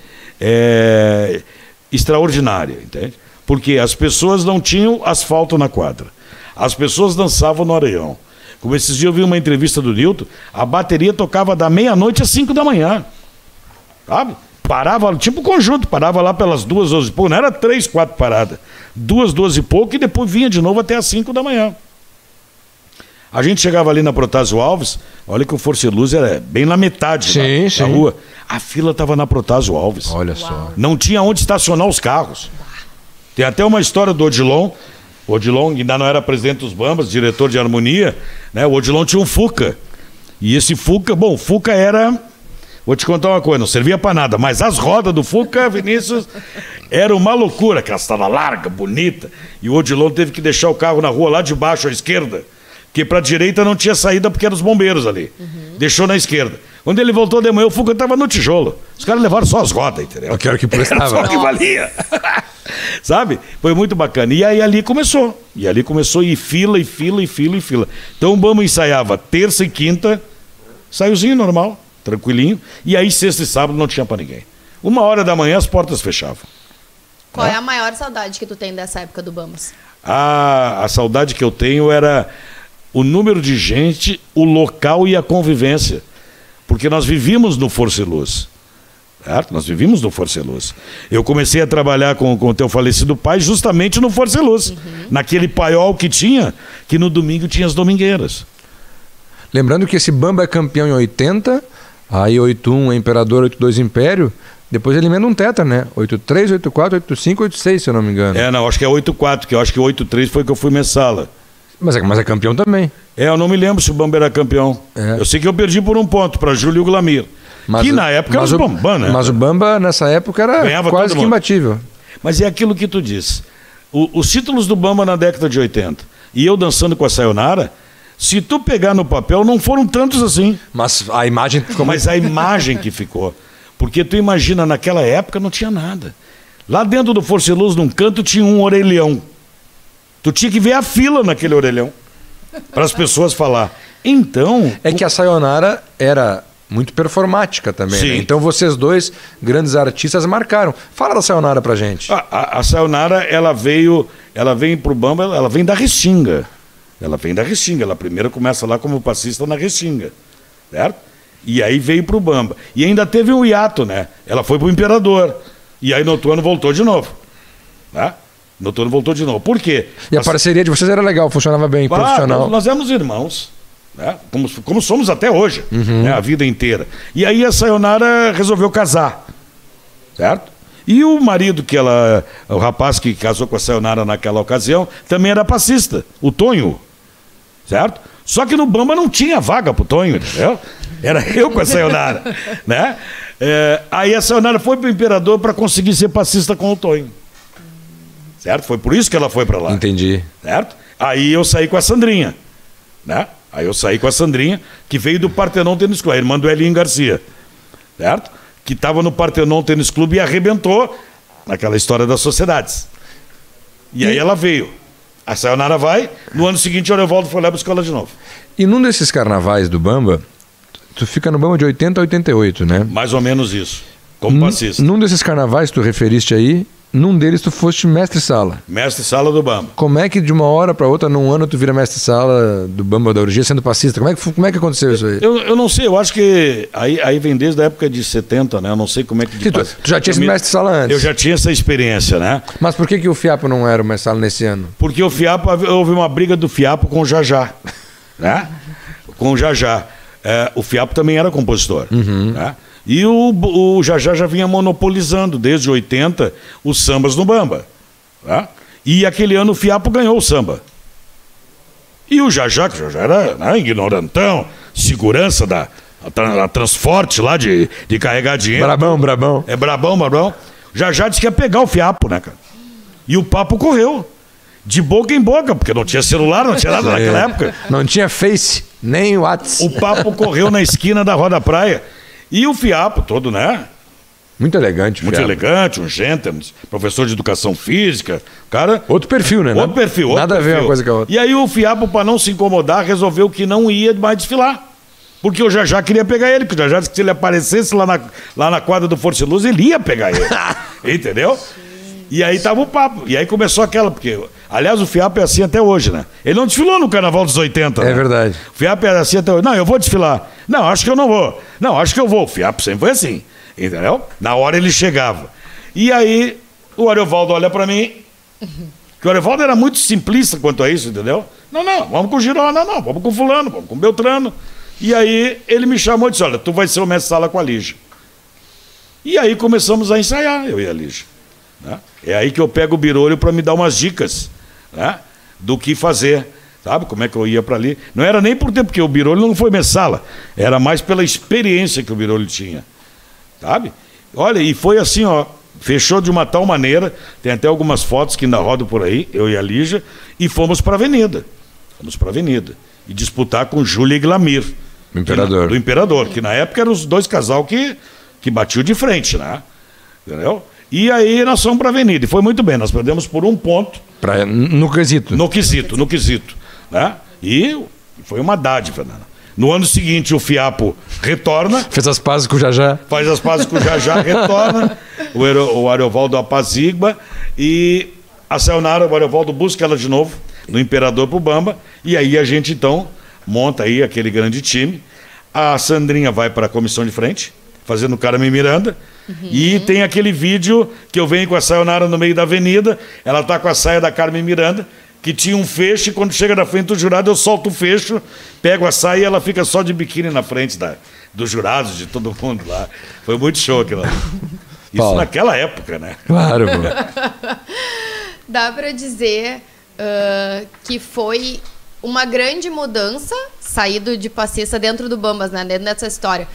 extraordinária, entende? Porque as pessoas não tinham asfalto na quadra. As pessoas dançavam no areião. Como esses dias eu vi uma entrevista do Nilton, a bateria tocava da meia-noite às 5 da manhã. Sabe? Parava, tipo conjunto, parava lá pelas 2, 12 e pouco, não era 3, 4 paradas. 2, 12 e pouco e depois vinha de novo até às 5 da manhã. A gente chegava ali na Protásio Alves, olha que o Força e Luz era bem na metade da rua. A fila estava na Protásio Alves.
Olha só.
Não tinha onde estacionar os carros. Tem até uma história do Odilon. O Odilon ainda não era presidente dos Bambas, diretor de harmonia, né? O Odilon tinha um Fuca. E esse Fuca, bom, o Fuca era... Vou te contar uma coisa, não servia para nada, mas as rodas do Fuca, Vinícius, era uma loucura, aquela estrada larga, bonita. E o Odilon teve que deixar o carro na rua lá de baixo à esquerda, porque para a direita não tinha saída porque eram os bombeiros ali. Deixou na esquerda. Quando ele voltou de manhã, o Fuca estava no tijolo. Os caras levaram só as rodas, entendeu?
Eu quero que prestava.
Era só o que valia. Sabe? Foi muito bacana. E aí ali começou. E fila, e fila, e fila, e fila. Então o Bamba ensaiava terça e quinta, saiozinho normal, tranquilinho. E aí sexta e sábado não tinha para ninguém. 1h da manhã as portas fechavam.
Qual é a maior saudade que tu tem dessa época do Bambas?
A saudade que eu tenho era o número de gente, o local e a convivência. Porque nós vivíamos no Força e Luz. Certo? Nós vivíamos no Força e Luz. Eu comecei a trabalhar com o teu falecido pai justamente no Força e Luz. Naquele paiol que tinha, que no domingo tinha as domingueiras.
Lembrando que esse Bamba é campeão em 80, aí 81 é Imperador, 82 Império, depois ele emenda um tetra, né? 83, 84, 85, 86, se eu não me engano.
Não, acho que é 84, que eu acho que 83 foi que eu fui mensala.
Mas é campeão também.
Eu não me lembro se o Bamba era campeão. Eu sei que eu perdi por 1 ponto para Júlio Glamir. Que na época era o Bamba, né?
Mas o Bamba, nessa época, era ganhava quase que imbatível.
Mas é aquilo que tu disse. Os títulos do Bamba na década de 80, e eu dançando com a Sayonara, se tu pegar no papel, não foram tantos assim.
Mas a imagem ficou...
Mas a imagem que ficou. Porque tu imagina, naquela época não tinha nada. Lá dentro do Força e Luz, num canto, tinha um orelhão. Tu tinha que ver a fila naquele orelhão para as pessoas falar. Então...
É que a Sayonara era muito performática também, né? Então vocês dois, grandes artistas, marcaram. Fala da Sayonara pra gente.
A Sayonara, ela vem pro Bamba, ela vem da Restinga. Ela primeiro começa lá como passista na Restinga, certo? E aí veio pro Bamba. E ainda teve um hiato, né? Ela foi pro Imperador. E aí no outro ano voltou de novo. Tá? No outro ano voltou de novo. Por quê?
E a parceria de vocês era legal, funcionava bem, profissional.
Nós éramos irmãos, né? Como somos até hoje, né? A vida inteira. E aí a Sayonara resolveu casar, certo? E o marido o rapaz que casou com a Sayonara naquela ocasião, também era passista, o Tonho, certo? Só que no Bamba não tinha vaga pro Tonho, entendeu? Era eu com a Sayonara, né? Aí a Sayonara foi pro Imperador para conseguir ser passista com o Tonho. Certo? Foi por isso que ela foi para lá.
Entendi.
Certo? Aí eu saí com a Sandrinha, né? Que veio do Partenon Tênis Clube, a irmã do Elinho Garcia, certo? Que estava no Partenon Tênis Clube e arrebentou naquela história das sociedades. E aí ela veio. A Sayonara vai, no ano seguinte o Arevaldo foi lá buscar ela de novo.
E num desses carnavais do Bamba, tu fica no Bamba de 80 a 88, né?
Mais ou menos isso, como passista.
Num desses carnavais, tu referiste aí, num deles tu foste mestre-sala.
Mestre-sala do Bamba.
Como é que de uma hora para outra, num ano, tu vira mestre-sala do Bamba da Orgia sendo passista? Como é que aconteceu isso aí?
Eu não sei, eu acho que aí vem desde a época de 70, né? Eu não sei como é que...
Tu já tinha sido mestre-sala antes?
Eu já tinha essa experiência, né?
Mas por que o Fiapo não era o mestre-sala nesse ano?
Porque o Fiapo, houve uma briga do Fiapo com o Jajá, né? Com o Jajá. O Fiapo também era compositor, né? E o Jajá já vinha monopolizando, desde 80, os sambas no Bamba. Tá? E aquele ano o Fiapo ganhou o samba. E o Jajá, que já era, né, ignorantão, segurança a Transforte lá de carregar dinheiro.
Brabão.
É Brabão. Já disse que ia pegar o fiapo, né, cara? E o papo correu. De boca em boca, porque não tinha celular, não tinha nada naquela época.
Não tinha Face, nem WhatsApp.
O papo correu na esquina da Roda Praia. E o fiapo todo, né?
Muito elegante.
Muito elegante, um gentleman, professor de educação física. Cara...
Outro perfil, né?
Outro perfil.
Nada a ver uma coisa com a outra.
E aí o fiapo, para não se incomodar, resolveu que não ia mais desfilar. Porque o Jajá queria pegar ele, porque o Jajá disse que se ele aparecesse lá na quadra do Força e Luz, ele ia pegar ele. Entendeu? E aí tava o papo. E aí começou aquela, porque... Aliás, o Fiapo é assim até hoje, né? Ele não desfilou no Carnaval dos 80, né?
É verdade.
O Fiapo é assim até hoje. Não, eu vou desfilar. Não, acho que eu não vou. Não, acho que eu vou. O Fiapo sempre foi assim, entendeu? Na hora ele chegava. E aí, o Ariovaldo olha pra mim, que o Ariovaldo era muito simplista quanto a isso, entendeu? Não, vamos com o Girona, não, vamos com o fulano, vamos com o Beltrano. E aí, ele me chamou e disse, olha, tu vai ser o mestre-sala com a Lígia. E aí começamos a ensaiar, eu e a Lígia. Né? É aí que eu pego o Birolho para me dar umas dicas, né? Do que fazer, sabe? Como é que eu ia para ali. Não era nem por tempo, porque o Birolho não foi mesala, era mais pela experiência que o Birolho tinha, sabe? Olha, e foi assim, ó, fechou de uma tal maneira, tem até algumas fotos que ainda rodam por aí, eu e a Lígia, e fomos para a Avenida. E disputar com Júlia e Glamir.
Do
Imperador, que na época eram os dois casal que batiam de frente, né? Entendeu? E aí nós fomos para a Avenida, e foi muito bem, nós perdemos por 1 ponto.
No quesito.
No quesito. Né? E foi uma dádiva, né? No ano seguinte o Fiapo retorna.
Fez as pazes com o Jajá.
Faz as pazes com o Jajá, retorna. O Ariovaldo apazigua. E a Sayonara, o Ariovaldo busca ela de novo, no Imperador pro Bamba. E aí a gente então monta aí aquele grande time. A Sandrinha vai para a comissão de frente, fazendo o Carmen Miranda. E tem aquele vídeo que eu venho com a Sayonara no meio da avenida, ela tá com a saia da Carmen Miranda, que tinha um fecho, e quando chega na frente do jurado eu solto o fecho, pego a saia e ela fica só de biquíni na frente dos jurados, de todo mundo lá. Foi muito show aquilo lá. Isso naquela época, né?
Claro, pô.
Dá para dizer que foi uma grande mudança, saído de passista dentro do Bambas, né? Dentro dessa história.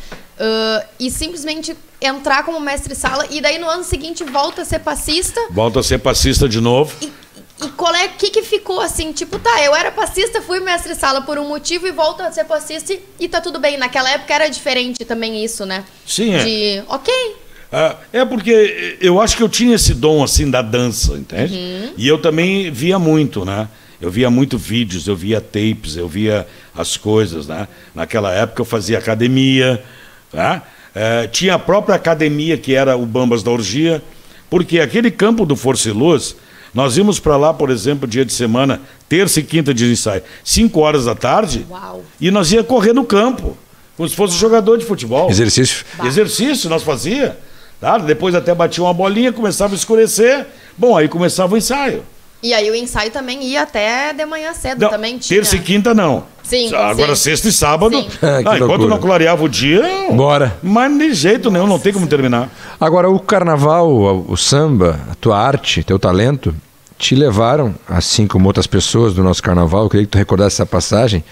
E simplesmente entrar como mestre-sala e daí no ano seguinte volta a ser passista.
Volta a ser passista de novo.
E qual é que ficou assim? Tipo, tá, eu era passista, fui mestre-sala por um motivo e volto a ser passista e tá tudo bem. Naquela época era diferente também isso, né?
Sim,
ok.
É porque eu acho que eu tinha esse dom assim da dança, entende? E eu também via muito, né? Eu via muito vídeos, eu via tapes, eu via as coisas, né? Naquela época eu fazia academia, tá? Tinha a própria academia que era o Bambas da Orgia, porque aquele campo do Força e Luz, nós íamos para lá, por exemplo, dia de semana, terça e quinta de ensaio, 5 horas da tarde.
Uau.
E nós ia correr no campo, como se fosse jogador de futebol.
Exercício.
Exercício nós fazia, tá? Depois até batia uma bolinha, começava a escurecer, bom, aí começava o ensaio.
E aí o ensaio também ia até de manhã cedo, também tinha.
Terça e quinta não.
Sim.
Agora sexta e sábado. Enquanto não clareava o dia,
bora.
Mas de jeito nenhum, não tem como terminar.
Agora, o carnaval, o samba, a tua arte, teu talento, te levaram, assim como outras pessoas do nosso carnaval, eu queria que tu recordasse essa passagem,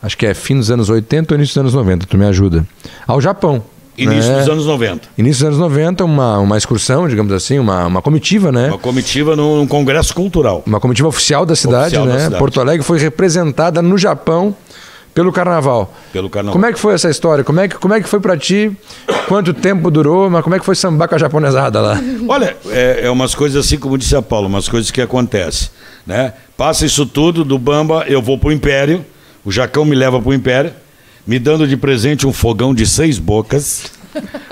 acho que é fim dos anos 80 ou início dos anos 90, tu me ajuda, ao Japão.
Início dos anos 90.
Início dos anos 90, uma excursão, digamos assim, uma comitiva, né?
Uma comitiva num congresso cultural.
Uma comitiva oficial da cidade,
oficial
né?
Da cidade.
Porto Alegre foi representada no Japão pelo carnaval. Como é que foi essa história? Como é que foi pra ti? Quanto tempo durou? Mas como é que foi sambar com a japonesada lá?
Olha, é umas coisas assim, como disse a Paula, umas coisas que acontecem, né? Passa isso tudo do Bamba, eu vou pro Império, o Jacão me leva pro Império, me dando de presente um fogão de 6 bocas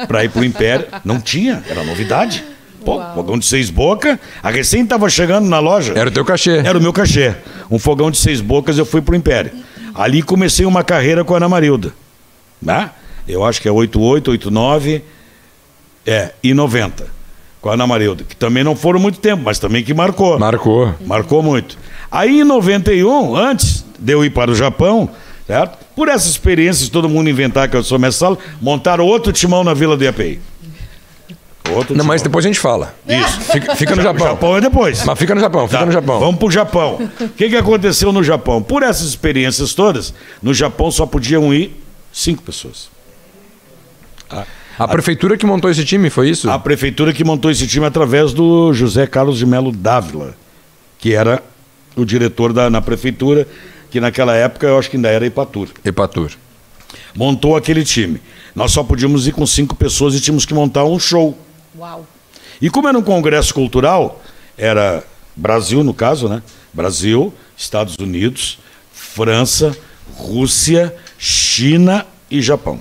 para ir pro Império. Não tinha, era novidade. Pô, fogão de 6 bocas, a recém estava chegando na loja.
Era o teu cachê.
Era o meu cachê. Um fogão de 6 bocas, eu fui pro Império. Ali comecei uma carreira com a Ana Marilda. Né? Eu acho que é 88, 89 e 90. Com a Ana Marilda. Que também não foram muito tempo, mas também que marcou. Marcou muito. Aí em 91, antes de eu ir para o Japão, certo? Por essas experiências, todo mundo inventar que eu sou mestre-sala, montaram outro timão na Vila do IAPI.
Não, mas depois a gente fala.
Isso.
Fica no Japão.
O Japão é depois.
Mas fica no Japão, fica no Japão.
Vamos pro Japão. O que aconteceu no Japão? Por essas experiências todas, no Japão só podiam ir 5 pessoas.
A prefeitura que montou esse time, foi isso?
A prefeitura que montou esse time através do José Carlos de Melo Dávila, que era o diretor na prefeitura, que naquela época eu acho que ainda era Epatur. Montou aquele time. Nós só podíamos ir com 5 pessoas e tínhamos que montar um show.
Uau.
E como era um congresso cultural, era Brasil, no caso, né? Brasil, Estados Unidos, França, Rússia, China e Japão.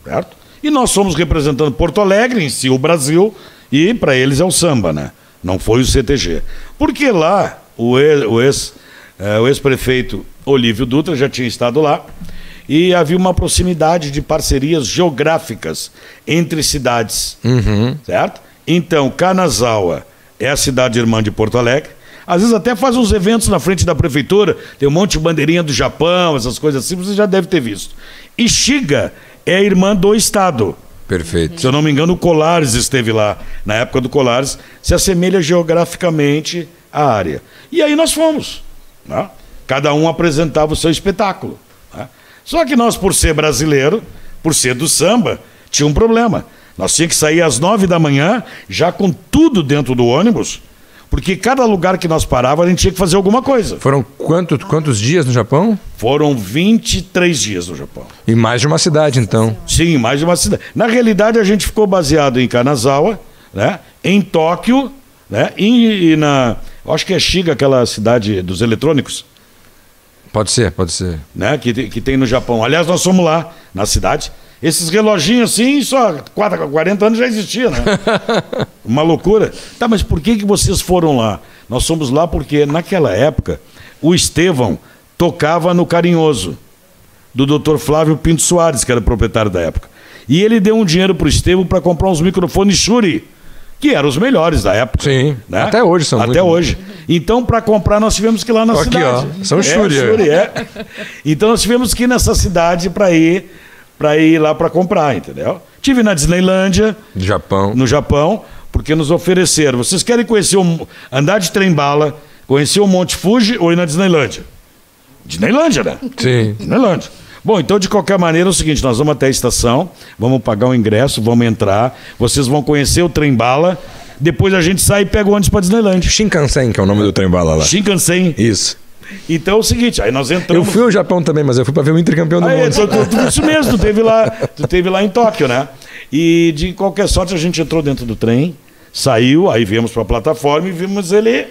Certo? E nós fomos representando Porto Alegre, em si o Brasil, e para eles é o samba, né? Não foi o CTG. Porque lá, o ex-prefeito Olívio Dutra já tinha estado lá, e havia uma proximidade de parcerias geográficas entre cidades, certo? Então, Kanazawa é a cidade irmã de Porto Alegre, às vezes até faz uns eventos na frente da prefeitura, tem um monte de bandeirinha do Japão, essas coisas assim, você já deve ter visto. E Shiga é a irmã do estado.
Perfeito.
Se eu não me engano, o Colares esteve lá. Na época do Colares, se assemelha geograficamente à área. E aí nós fomos, né? Cada um apresentava o seu espetáculo, né? Só que nós, por ser brasileiro, por ser do samba, tinha um problema. Nós tínhamos que sair às 9 da manhã, já com tudo dentro do ônibus, porque cada lugar que nós parávamos, a gente tinha que fazer alguma coisa.
Foram quantos dias no Japão?
Foram 23 dias no Japão.
E mais de uma cidade, então.
Sim, mais de uma cidade. Na realidade, a gente ficou baseado em Kanazawa, né? Em Tóquio, né? Acho que é Shiga, aquela cidade dos eletrônicos.
Pode ser.
Né? Que tem no Japão. Aliás, nós fomos lá, na cidade. Esses reloginhos assim, só 40 anos já existia, né? Uma loucura. Tá, mas por que vocês foram lá? Nós fomos lá porque, naquela época, o Estevão tocava no Carinhoso, do Dr. Flávio Pinto Soares, que era o proprietário da época. E ele deu um dinheiro pro Estevão para comprar uns microfones Shure, que eram os melhores da época.
Sim,
né?
Até hoje são.
Até hoje. Então, para comprar, nós tivemos que ir lá na cidade.
Ó, são Shure.
Então, nós tivemos que ir nessa cidade para ir lá para comprar, entendeu? Tive na Disneylândia, no Japão, porque nos ofereceram. Vocês querem conhecer andar de trem-bala, conhecer o Monte Fuji ou ir na Disneylândia? Disneylândia, né?
Sim.
Disneylândia. Bom, então de qualquer maneira é o seguinte, nós vamos até a estação, vamos pagar o ingresso, vamos entrar, vocês vão conhecer o trem-bala, depois a gente sai e pega o ônibus para Disneylândia.
Shinkansen, que é o nome do trem-bala lá.
Shinkansen.
Isso.
Então é o seguinte, aí nós entramos...
Eu fui ao Japão também, mas eu fui para ver o intercampeão do mundo.
Isso mesmo, tu teve lá em Tóquio, né? E de qualquer sorte a gente entrou dentro do trem, saiu, aí viemos para a plataforma e vimos ele,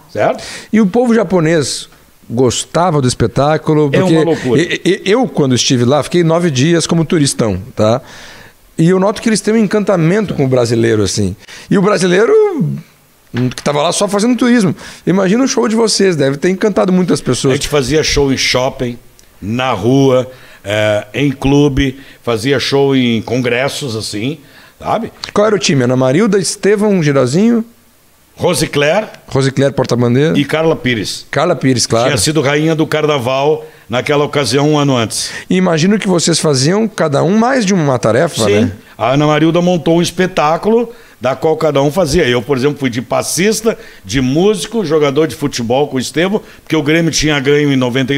certo?
E o povo japonês gostava do espetáculo? Porque
é uma loucura.
Eu, quando estive lá, fiquei 9 dias como turistão, tá? E eu noto que eles têm um encantamento com o brasileiro, assim. E o brasileiro... que estava lá só fazendo turismo. Imagina o show de vocês, deve ter encantado muitas pessoas.
A gente fazia show em shopping, na rua, em clube, fazia show em congressos, assim, sabe?
Qual era o time? Ana Marilda, Estevão, Girozinho?
Rosicler,
porta-bandeira.
e Carla Pires.
Carla Pires, claro.
Tinha sido rainha do carnaval naquela ocasião, um ano antes.
E imagino que vocês faziam cada um mais de uma tarefa,
Sim.
né?
A Ana Marilda montou um espetáculo da qual cada um fazia. Eu, por exemplo, fui de passista, de músico, jogador de futebol com o Estevão, porque o Grêmio tinha ganho em 90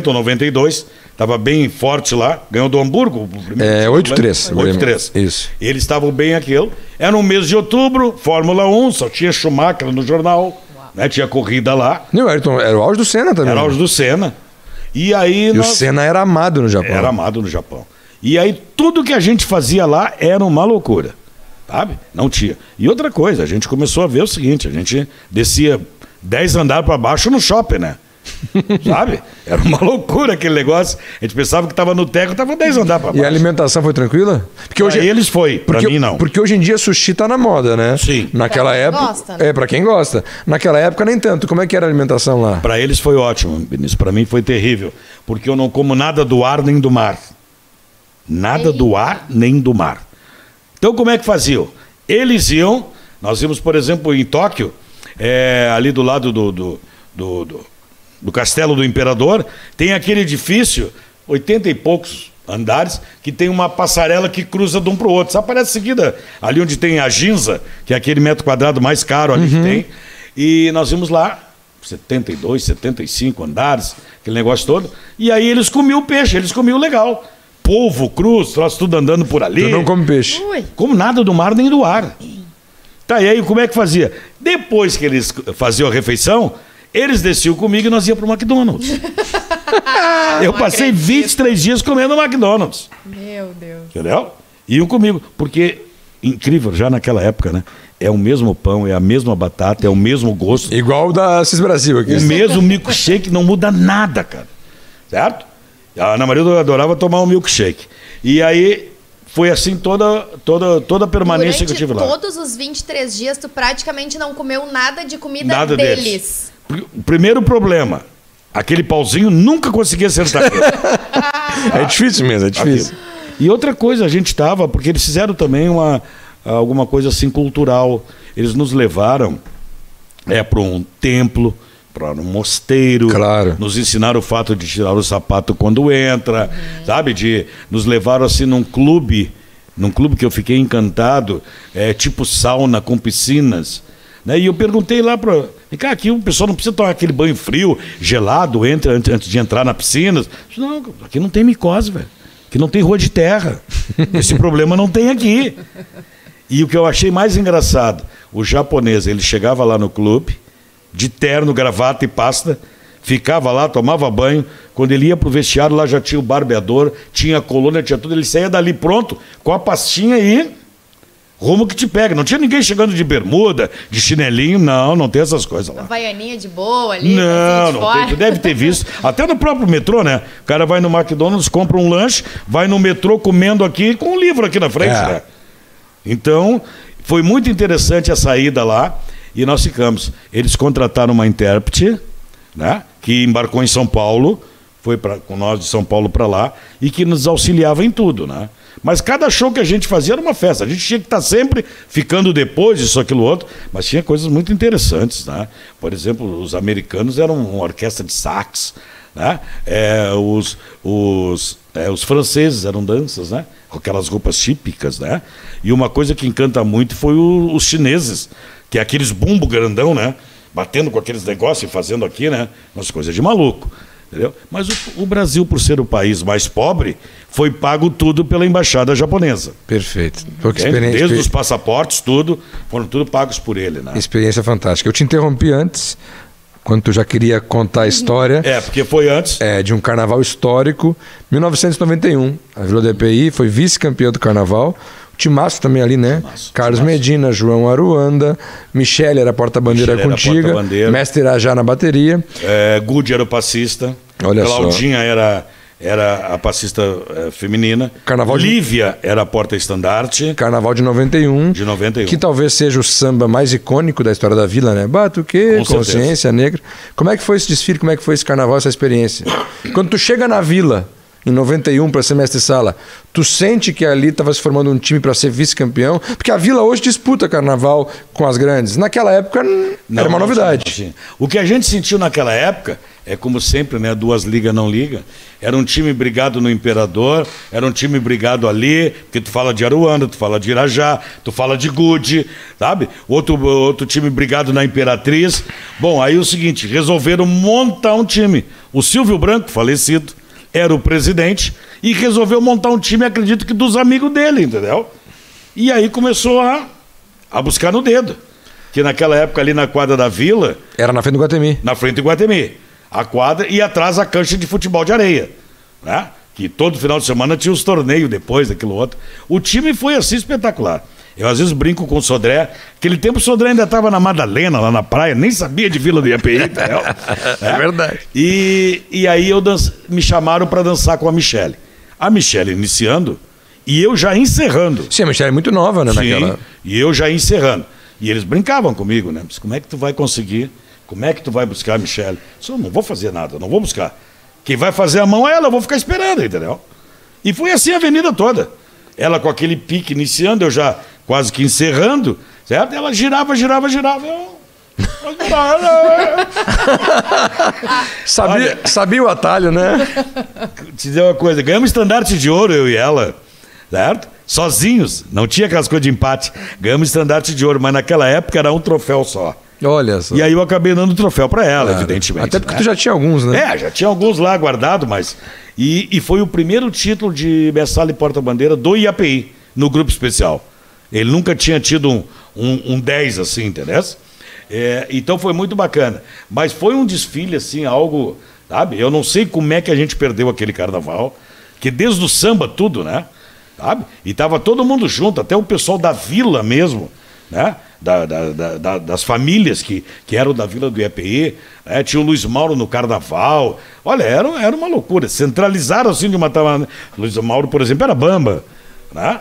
ou 92, estava bem forte lá, ganhou do Hamburgo.
8-3.
8-3.
Isso.
E eles estavam bem aquilo. Era no mês de outubro, Fórmula 1, só tinha Schumacher no jornal, né? Tinha corrida lá.
Não, era o auge do Senna também.
Era o auge do Senna. E aí
o Senna era amado no Japão.
Era amado no Japão. E aí tudo que a gente fazia lá era uma loucura. Sabe? Não tinha. E outra coisa, a gente começou a ver o seguinte, a gente descia 10 andares para baixo no shopping, né? Sabe? Era uma loucura aquele negócio. A gente pensava que estava no teco, estava 10 andares para baixo.
E a alimentação foi tranquila?
Porque hoje eles foi, para mim não.
Porque hoje em dia sushi tá na moda, né?
Sim.
Naquela época,
gosta, né?
para quem gosta. Naquela época nem tanto. Como é que era a alimentação lá?
Para eles foi ótimo, Vinícius. Para mim foi terrível, porque eu não como nada do ar nem do mar. Nada do ar nem do mar. Então como é que faziam? Eles iam, nós íamos, por exemplo, em Tóquio, ali do lado do Castelo do Imperador, tem aquele edifício, 80 e poucos andares, que tem uma passarela que cruza de um para o outro. Só aparece seguida, ali onde tem a Ginza, que é aquele metro quadrado mais caro ali que tem. E nós íamos lá, 72, 75 andares, aquele negócio todo, e aí eles comiam peixe, eles comiam legal. polvo, cruz, troço tudo andando por ali.
Tu não come peixe.
Ui.
Como nada do mar nem do ar. Tá, e aí como é que fazia? Depois que eles faziam a refeição, eles desciam comigo e nós íamos pro McDonald's. Eu passei 23 dias comendo no McDonald's.
Meu Deus.
Entendeu? Iam comigo. Porque, incrível, já naquela época, né? É o mesmo pão, é a mesma batata, é o mesmo gosto.
Igual o da Cis Brasil aqui.
O mesmo milkshake, não muda nada, cara. Certo? A Ana Maria adorava tomar um milkshake. E aí foi assim toda a permanência que eu tive lá.
Todos os 23 dias tu praticamente não comeu nada de comida
Nada
deles.
O primeiro problema, aquele pauzinho nunca conseguia acertar.
É difícil mesmo, é difícil.
Aquilo. E outra coisa, a gente tava, porque eles fizeram também alguma coisa assim cultural. Eles nos levaram para um templo, para um mosteiro.
Claro.
Nos ensinaram o fato de tirar o sapato quando entra, sabe? Nos levaram assim num clube que eu fiquei encantado, tipo sauna com piscinas. Né? E eu perguntei lá para... Cara, aqui o pessoal não precisa tomar aquele banho frio, gelado, antes de entrar na piscina. Não, aqui não tem micose, velho. Aqui não tem rua de terra. Esse problema não tem aqui. E o que eu achei mais engraçado, o japonês, ele chegava lá no clube, de terno, gravata e pasta, ficava lá, tomava banho. Quando ele ia pro vestiário, lá já tinha o barbeador, tinha a colônia, tinha tudo. Ele saía dali pronto, com a pastinha e rumo que te pega. Não tinha ninguém chegando de bermuda, de chinelinho, não tem essas coisas lá.
Baianinha de boa ali.
Não tem, tu deve ter visto. Até no próprio metrô, né? O cara vai no McDonald's, compra um lanche, vai no metrô comendo aqui com um livro aqui na frente, né? Então, foi muito interessante a saída lá e nós ficamos. Eles contrataram uma intérprete, né? Que embarcou em São Paulo, foi com nós de São Paulo para lá e que nos auxiliava em tudo, né? Mas cada show que a gente fazia era uma festa. A gente tinha que estar sempre ficando depois, isso, aquilo, outro. Mas tinha coisas muito interessantes, né? Por exemplo, os americanos eram uma orquestra de sax, né? Os franceses eram danças, né? Com aquelas roupas típicas, né? E uma coisa que encanta muito foi os chineses, que é aqueles bumbo grandão, né? Batendo com aqueles negócios e fazendo aqui, né? Umas coisas de maluco. Entendeu? Mas o Brasil, por ser o país mais pobre, foi pago tudo pela embaixada japonesa.
Perfeito.
Desde os passaportes, tudo, foram tudo pagos por ele, né?
Experiência fantástica. Eu te interrompi antes, quando tu já queria contar a história.
Porque foi antes.
De um carnaval histórico, 1991. A Vila do EPI foi vice-campeã do carnaval. Timaço também ali, né? Carlos Medina, João Aruanda, Michele era porta-bandeira contigo, Mestre Irajá na bateria.
Gudi era o passista.
Olha
Claudinha era a passista feminina. Lívia era a porta-estandarte.
Carnaval de 91.
De 91.
Que talvez seja o samba mais icônico da história da Vila, né? Batuque, Consciência Negra. Como é que foi esse desfile? Como é que foi esse carnaval, essa experiência? Quando tu chega na Vila, em 91, para ser mestre-sala, tu sente que ali estava se formando um time para ser vice-campeão? Porque a Vila hoje disputa carnaval com as grandes. Naquela época era uma novidade.
O que a gente sentiu naquela época, como sempre, né? Duas ligas não ligam. Era um time brigado no Imperador, era um time brigado ali, porque tu fala de Aruanda, tu fala de Irajá, tu fala de Gudi, sabe? Outro time brigado na Imperatriz. Bom, aí o seguinte, resolveram montar um time. O Silvio Branco, falecido, era o presidente e resolveu montar um time, acredito que dos amigos dele, entendeu? E aí começou a buscar no dedo. Que naquela época ali na quadra da Vila...
Era na frente do Guatemi.
Na frente do Guatemi. A quadra e atrás a cancha de futebol de areia, né? Que todo final de semana tinha os torneios depois, daquilo outro. O time foi assim espetacular. Eu às vezes brinco com o Sodré. Aquele tempo o Sodré ainda estava na Madalena, lá na praia, nem sabia de Vila do IAPI, entendeu?
É verdade.
E aí me chamaram para dançar com a Michele. A Michele iniciando e eu já encerrando.
Sim, a Michele é muito nova, né?
Sim, naquela... e eu já encerrando. E eles brincavam comigo, né? Mas como é que tu vai conseguir? Como é que tu vai buscar a Michele? Eu não vou fazer nada, não vou buscar. Quem vai fazer a mão é ela, eu vou ficar esperando, entendeu? E foi assim a avenida toda. Ela com aquele pique iniciando, eu já quase que encerrando, certo? Ela girava,
sabia o atalho, né?
Te dizer uma coisa, ganhamos estandarte de ouro, eu e ela, certo? Sozinhos, não tinha aquelas coisas de empate. Ganhamos estandarte de ouro, mas naquela época era um troféu só.
Olha só.
E aí eu acabei dando o troféu para ela, evidentemente.
Até porque tu já tinha alguns, né?
Já tinha alguns lá guardados, mas... E foi o primeiro título de mestre-sala e porta-bandeira do IAPI, no grupo especial. Ele nunca tinha tido um 10 assim, entendeu? Então foi muito bacana. Mas foi um desfile, assim, algo... Sabe? Eu não sei como é que a gente perdeu aquele carnaval, que desde o samba tudo, né? Sabe? E tava todo mundo junto, até o pessoal da vila mesmo, né? Das famílias que eram da vila do IAPI, né? Tinha o Luiz Mauro no carnaval. Olha, era uma loucura. Centralizaram assim de uma tal maneira. Luiz Mauro, por exemplo, era bamba, né?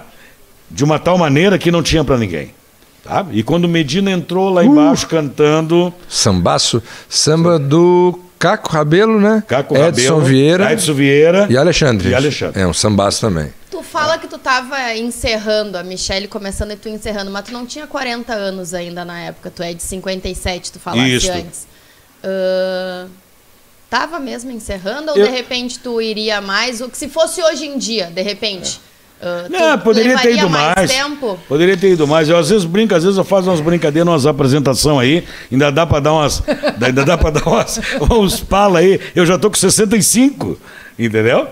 De uma tal maneira que não tinha para ninguém. Sabe? E quando o Medina entrou lá embaixo cantando...
Sambaço, samba do Caco Rabelo, né?
Caco
Edson Vieira e Alexandre. É um sambaço também.
Tu fala que tu tava encerrando, a Michele começando e tu encerrando, mas tu não tinha 40 anos ainda na época, tu é de 57, tu falaste antes. Tava mesmo encerrando ou de repente tu iria mais? Ou que se fosse hoje em dia, de repente...
Não, poderia ter ido mais. Poderia ter ido mais. Eu às vezes brinco, às vezes eu faço umas brincadeiras, umas apresentações aí. Ainda dá para dar uns pala aí. Eu já tô com 65, entendeu?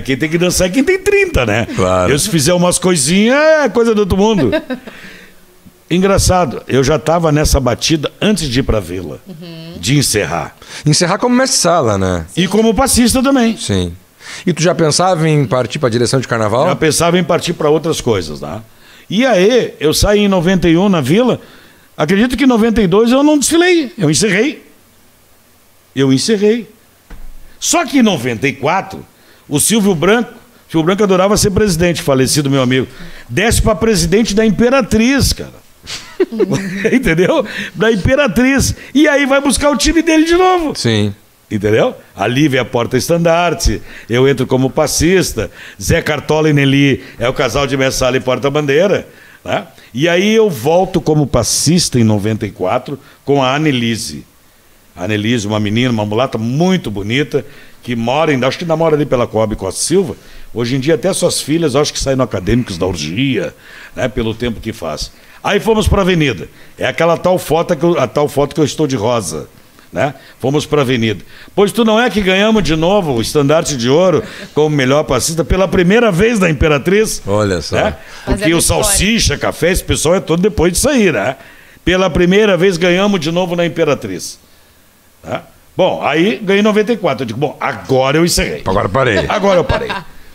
Quem tem que dançar é quem tem 30, né?
Claro.
Eu se fizer umas coisinhas, é coisa do outro mundo. Engraçado, eu já estava nessa batida antes de ir para a vila, de encerrar.
Encerrar como mestre-sala, né?
E como passista também.
Sim. E tu já pensava em partir para a direção de carnaval?
Já pensava em partir para outras coisas, né? E aí, eu saí em 91 na vila, acredito que em 92 eu não desfilei, eu encerrei. Só que em 94, o Silvio Branco adorava ser presidente, falecido meu amigo, desce para presidente da Imperatriz, cara. Entendeu? Da Imperatriz. E aí vai buscar o time dele de novo.
Sim.
Entendeu? A Lívia é a porta-estandarte, eu entro como passista, Zé Cartola e Nelly é o casal de mestre-sala e porta-bandeira, né? E aí eu volto como passista em 94 com a Annelise. A Annelise, uma menina, uma mulata muito bonita, que mora, acho que ainda mora ali pela Coab Costa Silva. Hoje em dia até suas filhas, acho que saem no Acadêmicos da Orgia, né? Pelo tempo que faz. Aí fomos para a avenida, é aquela tal foto que eu estou de rosa. Né? Fomos para a avenida. Pois tu não é que ganhamos de novo o estandarte de ouro como melhor passista pela primeira vez na Imperatriz?
Olha só.
Né? Porque o Salsicha, Café, esse pessoal é todo depois de sair, né? Pela primeira vez ganhamos de novo na Imperatriz. Né? Bom, aí ganhei em 94. Eu digo, bom, agora eu encerrei.
Agora parei.
Agora eu parei.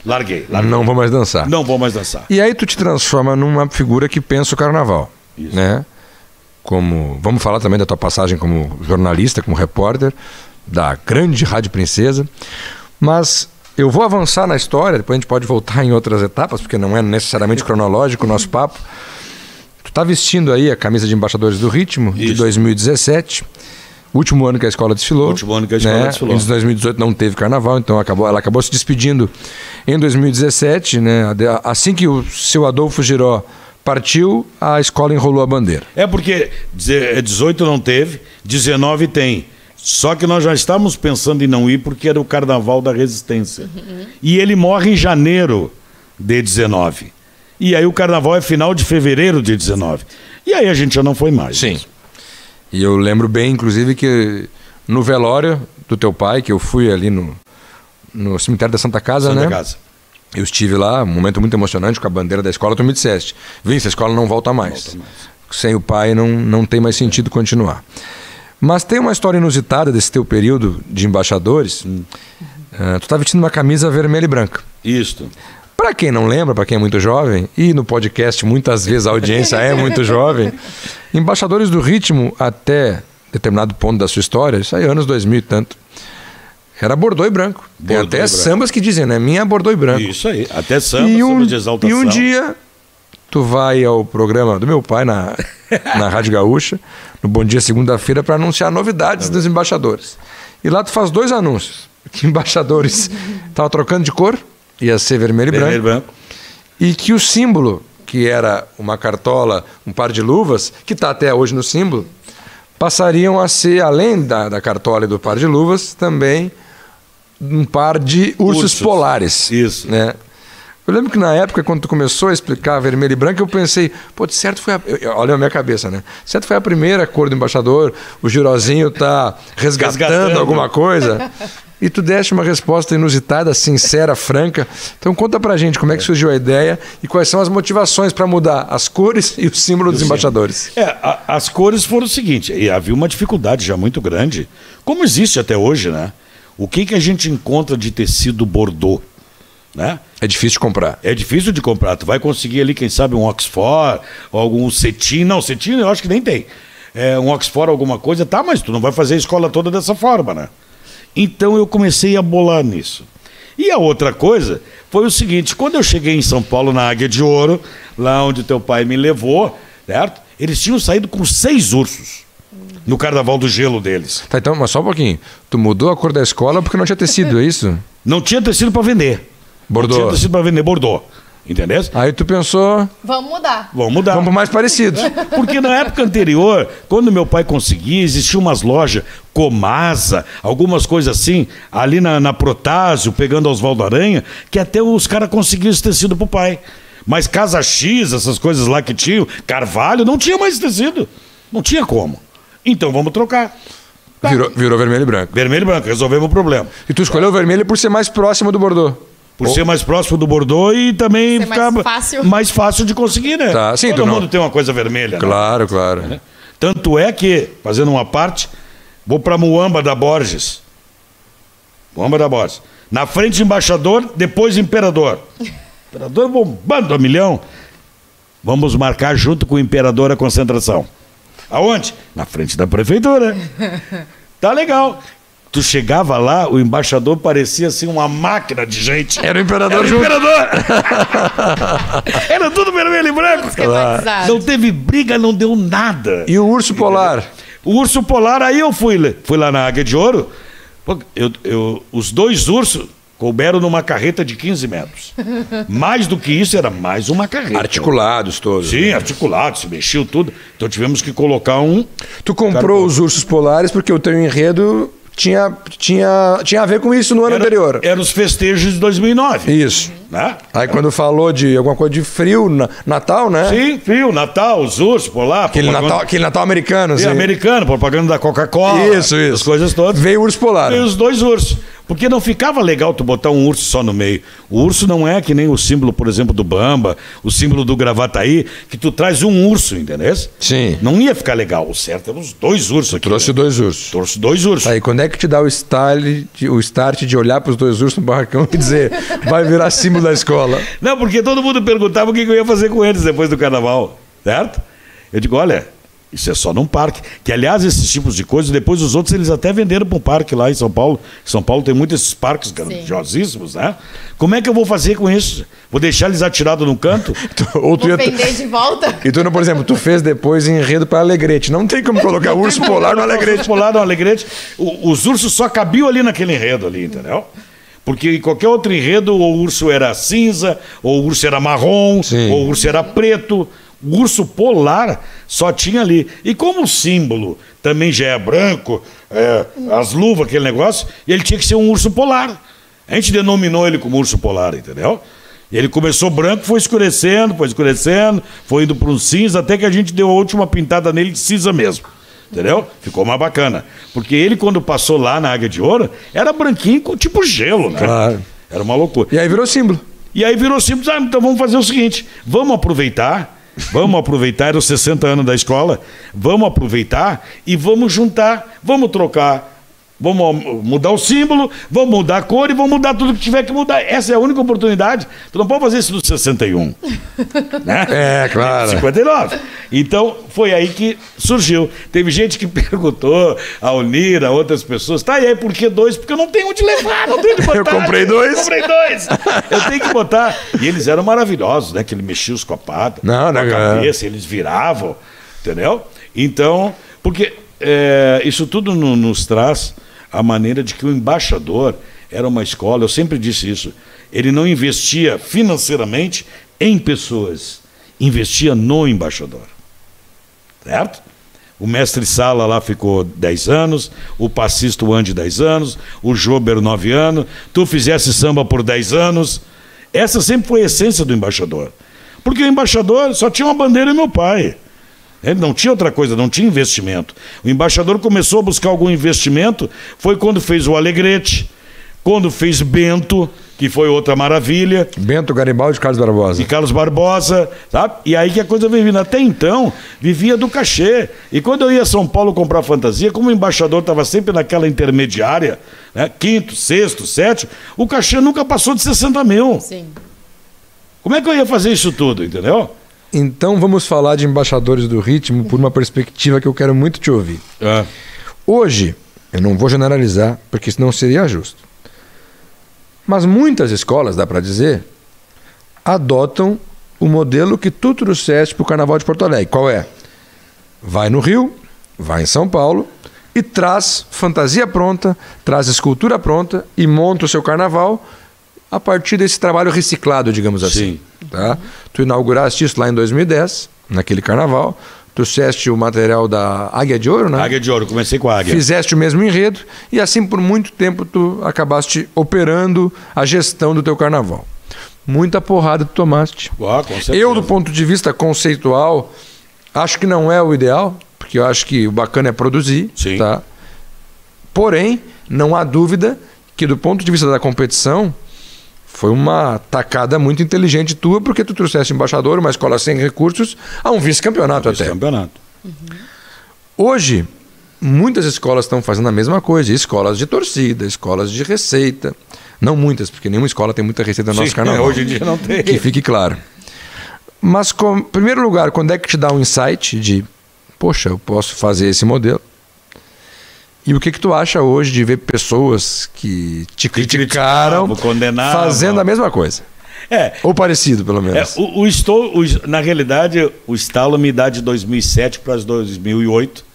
Larguei.
Não vou mais dançar.
Não vou mais dançar.
E aí tu te transforma numa figura que pensa o carnaval.
Isso.
Né? Vamos falar também da tua passagem como jornalista, como repórter da grande Rádio Princesa, mas eu vou avançar na história, depois a gente pode voltar em outras etapas, porque não é necessariamente cronológico o nosso papo. Tu tá vestindo aí a camisa de Embaixadores do Ritmo, de 2017, último ano que a escola desfilou.
Último ano que a escola desfilou.
Em 2018 não teve carnaval, então ela acabou se despedindo em 2017, né? Assim que o seu Adolfo Giró partiu, a escola enrolou a bandeira.
É porque 18 não teve, 19 tem. Só que nós já estávamos pensando em não ir porque era o Carnaval da Resistência. E ele morre em janeiro de 19. E aí o Carnaval é final de fevereiro de 19. E aí a gente já não foi mais.
Sim. E eu lembro bem, inclusive, que no velório do teu pai, que eu fui ali no cemitério da Santa Casa,
Santa
né?
Casa.
Eu estive lá, um momento muito emocionante com a bandeira da escola. Tu me disseste, Vince, a escola não volta mais. Sem o pai não tem mais sentido continuar. Mas tem uma história inusitada desse teu período de embaixadores. Tu estava vestindo uma camisa vermelha e branca.
Isso.
Para quem não lembra, para quem é muito jovem, e no podcast muitas vezes a audiência é muito jovem, Embaixadores do Ritmo, até determinado ponto da sua história, isso aí anos 2000 e tanto, era bordô e branco. Tem até sambas que dizem, né? Minha bordô e branco.
Isso aí, até samba de exaltação.
E um dia, tu vai ao programa do meu pai na Rádio Gaúcha, no Bom Dia Segunda-feira, para anunciar novidades dos embaixadores. E lá tu faz 2 anúncios. Que embaixadores estavam trocando de cor, ia ser vermelho e branco. E que o símbolo, que era uma cartola, um par de luvas, que está até hoje no símbolo, passariam a ser, além da cartola e do par de luvas, também um par de ursos polares.
Isso.
Né? Eu lembro que na época, quando tu começou a explicar vermelho e branco, eu pensei, pô, certo foi olha a minha cabeça, né? Certo foi a primeira cor do embaixador, o Girozinho tá resgatando alguma coisa. E tu deste uma resposta inusitada, sincera, franca. Então conta pra gente como é que surgiu a ideia e quais são as motivações para mudar as cores e o símbolo dos embaixadores.
As cores foram o seguinte, e havia uma dificuldade já muito grande, como existe até hoje, né? O que a gente encontra de tecido bordô, né?
É difícil de comprar.
É difícil de comprar. Tu vai conseguir ali, quem sabe, um Oxford, ou algum cetim. Não, cetim eu acho que nem tem. Um Oxford, alguma coisa, tá, mas tu não vai fazer a escola toda dessa forma, né? Então eu comecei a bolar nisso. E a outra coisa foi o seguinte, quando eu cheguei em São Paulo, na Águia de Ouro, lá onde teu pai me levou, certo? Eles tinham saído com 6 ursos no Carnaval do Gelo deles.
Tá, então, mas só um pouquinho. Tu mudou a cor da escola porque não tinha tecido, é isso?
Não tinha tecido para vender.
Bordô.
Não tinha tecido para vender bordô. Entendeu?
Aí tu pensou...
Vamos mudar.
Vamos pro mais parecido.
Porque na época anterior, quando meu pai conseguia, existiam umas lojas, Comasa, algumas coisas assim, ali na Protásio, pegando Oswaldo Aranha, que até os caras conseguiam esse tecido pro pai. Mas Casa X, essas coisas lá que tinham, Carvalho, não tinha mais tecido. Não tinha como. Então vamos trocar.
Virou vermelho e branco.
Vermelho e branco, resolvemos o problema.
E tu escolheu o vermelho por ser mais próximo do bordô.
Por ser mais próximo do bordô e também ficar mais fácil de conseguir, né?
Tá, sim,
todo mundo tem uma coisa vermelha,
claro,
né?
Claro.
Tanto é que, fazendo uma parte, vou para Muamba da Borges. Muamba da Borges. Na frente, embaixador, depois imperador. Imperador bombando a milhão. Vamos marcar junto com o imperador a concentração. Aonde? Na frente da prefeitura. Tá legal. Tu chegava lá, o embaixador parecia assim uma máquina de gente.
Era o imperador junto.
Era tudo vermelho e branco. Não teve briga, não deu nada.
E o urso polar?
O urso polar, aí eu fui lá na Águia de Ouro. Os 2 ursos couberam numa carreta de 15 metros. Mais do que isso, era mais uma carreta.
Articulados todos.
Sim, articulados, se mexiam tudo. Então tivemos que colocar um...
Tu comprou os ursos polares porque o teu enredo... Tinha a ver com isso no ano anterior.
Eram os festejos de 2009.
Isso.
Né?
Aí quando falou de alguma coisa de frio, Natal, né?
Sim, frio, Natal, os ursos, polar.
Aquele Natal americano.
Assim. Americano, propaganda da Coca-Cola.
Isso.
As coisas todas.
Veio o urso polar.
Veio os 2 ursos. Porque não ficava legal tu botar um urso só no meio. O urso não é que nem o símbolo, por exemplo, do Bamba, o símbolo do Gravataí, que tu traz um urso, entendeu?
Sim.
Não ia ficar legal. O certo eram os 2 ursos aqui.
Trouxe 2 ursos.
Trouxe 2 ursos.
Aí quando é que te dá o start de olhar para os 2 ursos no barracão e dizer vai virar símbolo da escola?
Não, porque todo mundo perguntava o que eu ia fazer com eles depois do carnaval, certo? Eu digo, olha, isso é só num parque. Que, aliás, esses tipos de coisas, depois os outros, eles até venderam para um parque lá em São Paulo. São Paulo tem muitos esses parques grandiosíssimos, né? Como é que eu vou fazer com isso? Vou deixar eles atirados no canto?
Vou vender de volta?
E tu, por exemplo, tu fez depois enredo para Alegrete. Não tem como colocar urso polar no Alegrete.
Urso polar no Alegrete. Os ursos só cabiam ali naquele enredo ali, entendeu? Porque em qualquer outro enredo, o urso era cinza, ou o urso era marrom, ou o urso era preto. O urso polar só tinha ali. E como o símbolo também já é branco, as luvas, aquele negócio, ele tinha que ser um urso polar. A gente denominou ele como urso polar, entendeu? E ele começou branco, foi escurecendo, foi indo para um cinza, até que a gente deu a última pintada nele de cinza mesmo. Entendeu? Ficou mais bacana. Porque ele, quando passou lá na Águia de Ouro, era branquinho com tipo gelo, né?
Claro.
Era uma loucura.
E aí virou símbolo.
Então vamos fazer o seguinte, vamos aproveitar, era os 60 anos da escola, vamos aproveitar e vamos juntar, vamos trocar, vamos mudar o símbolo, vamos mudar a cor e vamos mudar tudo que tiver que mudar. Essa é a única oportunidade. Tu não pode fazer isso no 61. Né?
É, claro.
59. Então, foi aí que surgiu. Teve gente que perguntou, a Unira, outras pessoas, tá, e aí por que 2? Porque eu não tenho onde levar, não tenho onde botar.
Eu comprei 2.
Eu tenho que botar. E eles eram maravilhosos, né? Que ele mexia os copados, com a cabeça, eles viravam, entendeu? Então, porque isso tudo nos traz a maneira de que o embaixador era uma escola, eu sempre disse isso, ele não investia financeiramente em pessoas, investia no embaixador, certo? O mestre Sala lá ficou 10 anos, o passista Andy 10 anos, o Jober 9 anos, tu fizesse samba por 10 anos, essa sempre foi a essência do embaixador, porque o embaixador só tinha uma bandeira e meu pai. Ele não tinha outra coisa, não tinha investimento. O embaixador começou a buscar algum investimento, foi quando fez o Alegrete, quando fez Bento, que foi outra maravilha.
Bento, Garibaldi e Carlos Barbosa.
E Carlos Barbosa, sabe? E aí que a coisa veio vindo. Até então, vivia do cachê. E quando eu ia a São Paulo comprar fantasia, como o embaixador estava sempre naquela intermediária, né? Quinto, sexto, sétimo, o cachê nunca passou de 60 mil.
Sim.
Como é que eu ia fazer isso tudo, entendeu?
Então vamos falar de embaixadores do ritmo por uma perspectiva que eu quero muito te ouvir. Hoje, eu não vou generalizar, porque senão seria justo. Mas muitas escolas, dá para dizer, adotam o modelo que tu trouxeste para o Carnaval de Porto Alegre. Qual é? Vai no Rio, vai em São Paulo e traz fantasia pronta, traz escultura pronta e monta o seu carnaval a partir desse trabalho reciclado, digamos assim.
Sim.
Tá? Tu inauguraste isso lá em 2010, naquele carnaval. Trouxeste o material da Águia de Ouro, né?
Águia de Ouro, comecei com a Águia.
Fizeste o mesmo enredo e assim por muito tempo tu acabaste operando a gestão do teu carnaval. Muita porrada tu tomaste.
Com certeza.
Eu, do ponto de vista conceitual, acho que não é o ideal, porque eu acho que o bacana é produzir.
Sim.
Tá? Porém, não há dúvida que do ponto de vista da competição, foi uma tacada muito inteligente tua, porque tu trouxeste embaixador, uma escola sem recursos, a um vice-campeonato até.
Vice-campeonato.
Hoje, muitas escolas estão fazendo a mesma coisa. Escolas de torcida, escolas de receita. Não muitas, porque nenhuma escola tem muita receita no nosso carnaval.
Hoje em dia não tem.
Que fique claro. Mas, em primeiro lugar, quando é que te dá um insight de, poxa, eu posso fazer esse modelo? E o que tu acha hoje de ver pessoas que te criticaram fazendo a mesma coisa? Ou parecido, pelo menos.
Na realidade, o estalo me dá de 2007 para 2008,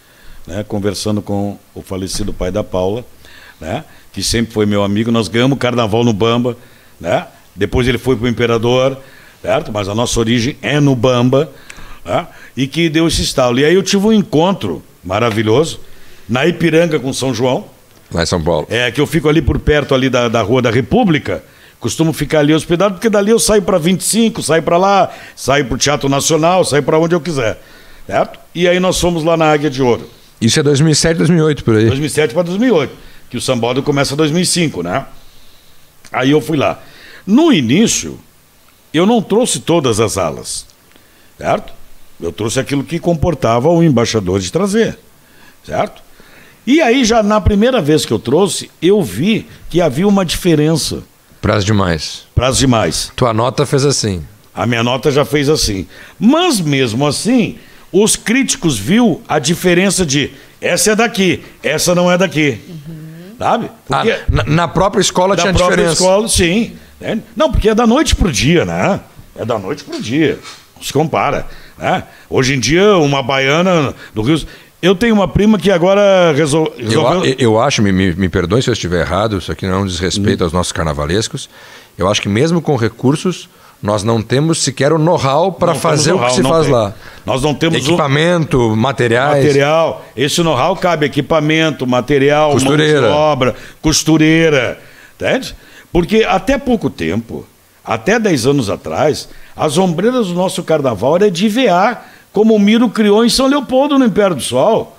né, conversando com o falecido pai da Paula, né, que sempre foi meu amigo. Nós ganhamos o carnaval no Bamba, né? Depois ele foi para o Imperador, certo? Mas a nossa origem é no Bamba, né? E que deu esse estalo. E aí eu tive um encontro maravilhoso na Ipiranga com São João.
Lá em São Paulo.
Que eu fico ali por perto ali da Rua da República. Costumo ficar ali hospedado, porque dali eu saio para 25, saio para lá, saio para o Teatro Nacional, saio para onde eu quiser. Certo? E aí nós fomos lá na Águia de Ouro.
Isso é 2007, 2008, por aí.
2007 para 2008, que o sambódromo começa em 2005, né? Aí eu fui lá. No início, eu não trouxe todas as alas, certo? Eu trouxe aquilo que comportava o embaixador de trazer, certo? E aí, já na primeira vez que eu trouxe, eu vi que havia uma diferença.
Prazo demais.
Prazo demais.
Tua nota fez assim.
A minha nota já fez assim. Mas mesmo assim, os críticos viu a diferença de essa é daqui, essa não é daqui. Sabe? Porque
na própria escola tinha diferença. Na própria escola,
sim. Não, porque é da noite pro dia, né? É da noite pro dia. Não se compara. Né? Hoje em dia, uma baiana do Rio... Eu tenho uma prima que agora resolveu...
Eu acho, me perdoe se eu estiver errado, isso aqui não é um desrespeito aos nossos carnavalescos. Eu acho que mesmo com recursos, nós não temos sequer o know-how para fazer o que se faz lá.
Nós não temos
equipamento, materiais.
Material. Esse know-how cabe equipamento, material,
costureira.
Mão de obra, costureira. Entende? Porque até pouco tempo, até 10 anos atrás, as ombreiras do nosso carnaval eram de IVA, como o Miro criou em São Leopoldo, no Império do Sol.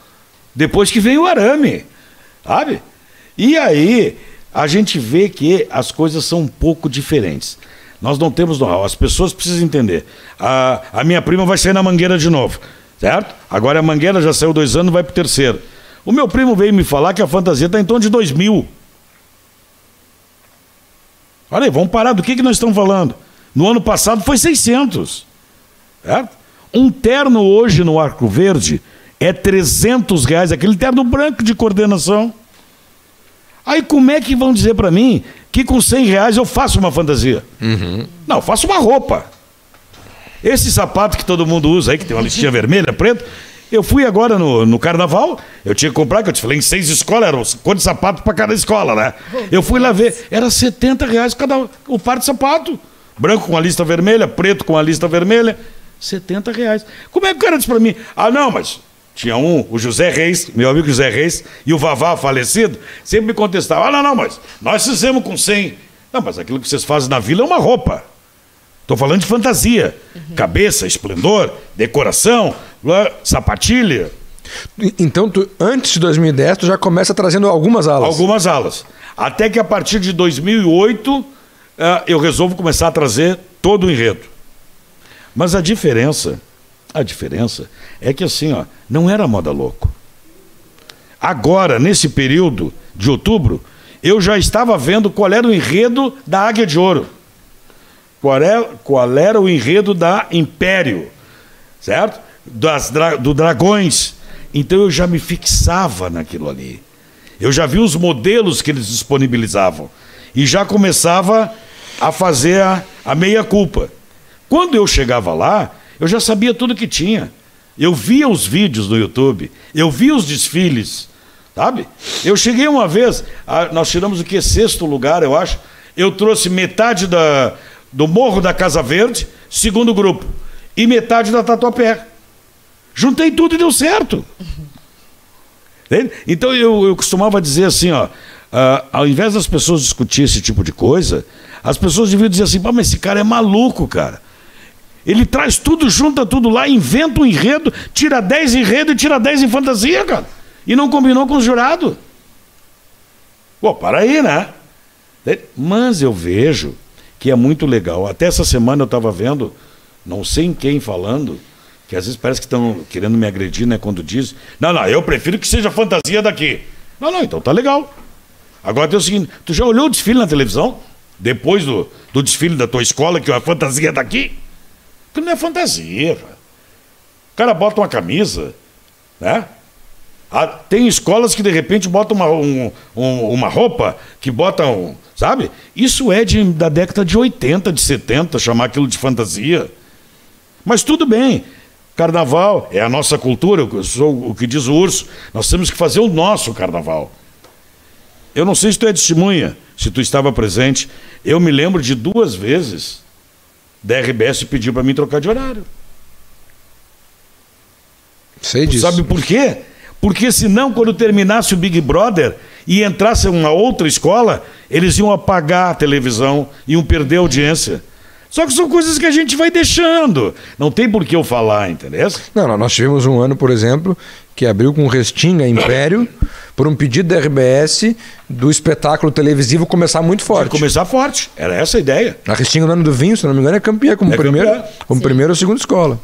Depois que veio o arame. Sabe? E aí, a gente vê que as coisas são um pouco diferentes. Nós não temos know-how. As pessoas precisam entender. A minha prima vai sair na Mangueira de novo. Certo? Agora a Mangueira já saiu 2 anos, vai para o 3º. O meu primo veio me falar que a fantasia está em torno de 2.000. Olha aí, vamos parar. Do que nós estamos falando? No ano passado foi 600. Certo? Um terno hoje no Arco Verde é R$300, aquele terno branco de coordenação. Aí como é que vão dizer para mim que com R$100 eu faço uma fantasia? Não, eu faço uma roupa. Esse sapato que todo mundo usa aí, que tem uma listinha vermelha, preta, eu fui agora no carnaval, eu tinha que comprar, que eu te falei, em 6 escolas, era cor de sapato para cada escola, né? Eu fui lá ver, era R$70 o par de sapato. Branco com a lista vermelha, preto com a lista vermelha. R$70. Como é que o cara disse para mim? Não, mas tinha o José Reis, meu amigo José Reis, e o Vavá falecido, sempre me contestavam, não, mas nós fizemos com 100. Não, mas aquilo que vocês fazem na vila é uma roupa. Estou falando de fantasia. Cabeça, esplendor, decoração, sapatilha.
Então, antes de 2010, tu já começa trazendo algumas alas.
Algumas alas. Até que a partir de 2008, eu resolvo começar a trazer todo o enredo. Mas a diferença é que assim, ó, não era moda louco. Agora, nesse período de outubro, eu já estava vendo qual era o enredo da Águia de Ouro. Qual era o enredo da Império, certo? Do Dragões. Então eu já me fixava naquilo ali. Eu já vi os modelos que eles disponibilizavam. E já começava a fazer a meia-culpa. Quando eu chegava lá, eu já sabia tudo que tinha. Eu via os vídeos no YouTube, eu via os desfiles, sabe? Eu cheguei uma vez, nós tiramos o quê? 6º lugar, eu acho. Eu trouxe metade do Morro da Casa Verde, 2º grupo, e metade da Tatuapé. Juntei tudo e deu certo. Então eu costumava dizer assim, ó, ao invés das pessoas discutir esse tipo de coisa, as pessoas deviam dizer assim, mas esse cara é maluco, cara. Ele traz tudo, junta tudo lá, inventa um enredo, tira 10 enredo e tira 10 em fantasia, cara. E não combinou com o jurado. Pô, para aí, né? Mas eu vejo que é muito legal. Até essa semana eu estava vendo, não sei em quem falando, que às vezes parece que estão querendo me agredir, né? Quando diz, não, eu prefiro que seja fantasia daqui. Não, então tá legal. Agora tem o seguinte, tu já olhou o desfile na televisão? Depois do desfile da tua escola, que a fantasia é daqui? Porque não é fantasia, velho. O cara bota uma camisa, né? Tem escolas que de repente botam uma roupa, que botam, sabe? Isso é da década de 80, de 70, chamar aquilo de fantasia. Mas tudo bem. Carnaval é a nossa cultura, eu sou o que diz o Urso. Nós temos que fazer o nosso carnaval. Eu não sei se tu é testemunha, se tu estava presente. Eu me lembro de 2 vezes da RBS pedir para mim trocar de horário.
Sei disso.
Sabe por quê? Porque senão, quando terminasse o Big Brother e entrasse uma outra escola, eles iam apagar a televisão, iam perder a audiência. Só que são coisas que a gente vai deixando. Não tem por que eu falar, entendeu?
Não, nós tivemos um ano, por exemplo, que abriu com Restinga Império, por um pedido da RBS, do espetáculo televisivo começar muito forte.
Começar forte, era essa a ideia.
A Restinga, no ano do vinho, se não me engano, é campeã, como primeira ou segunda escola.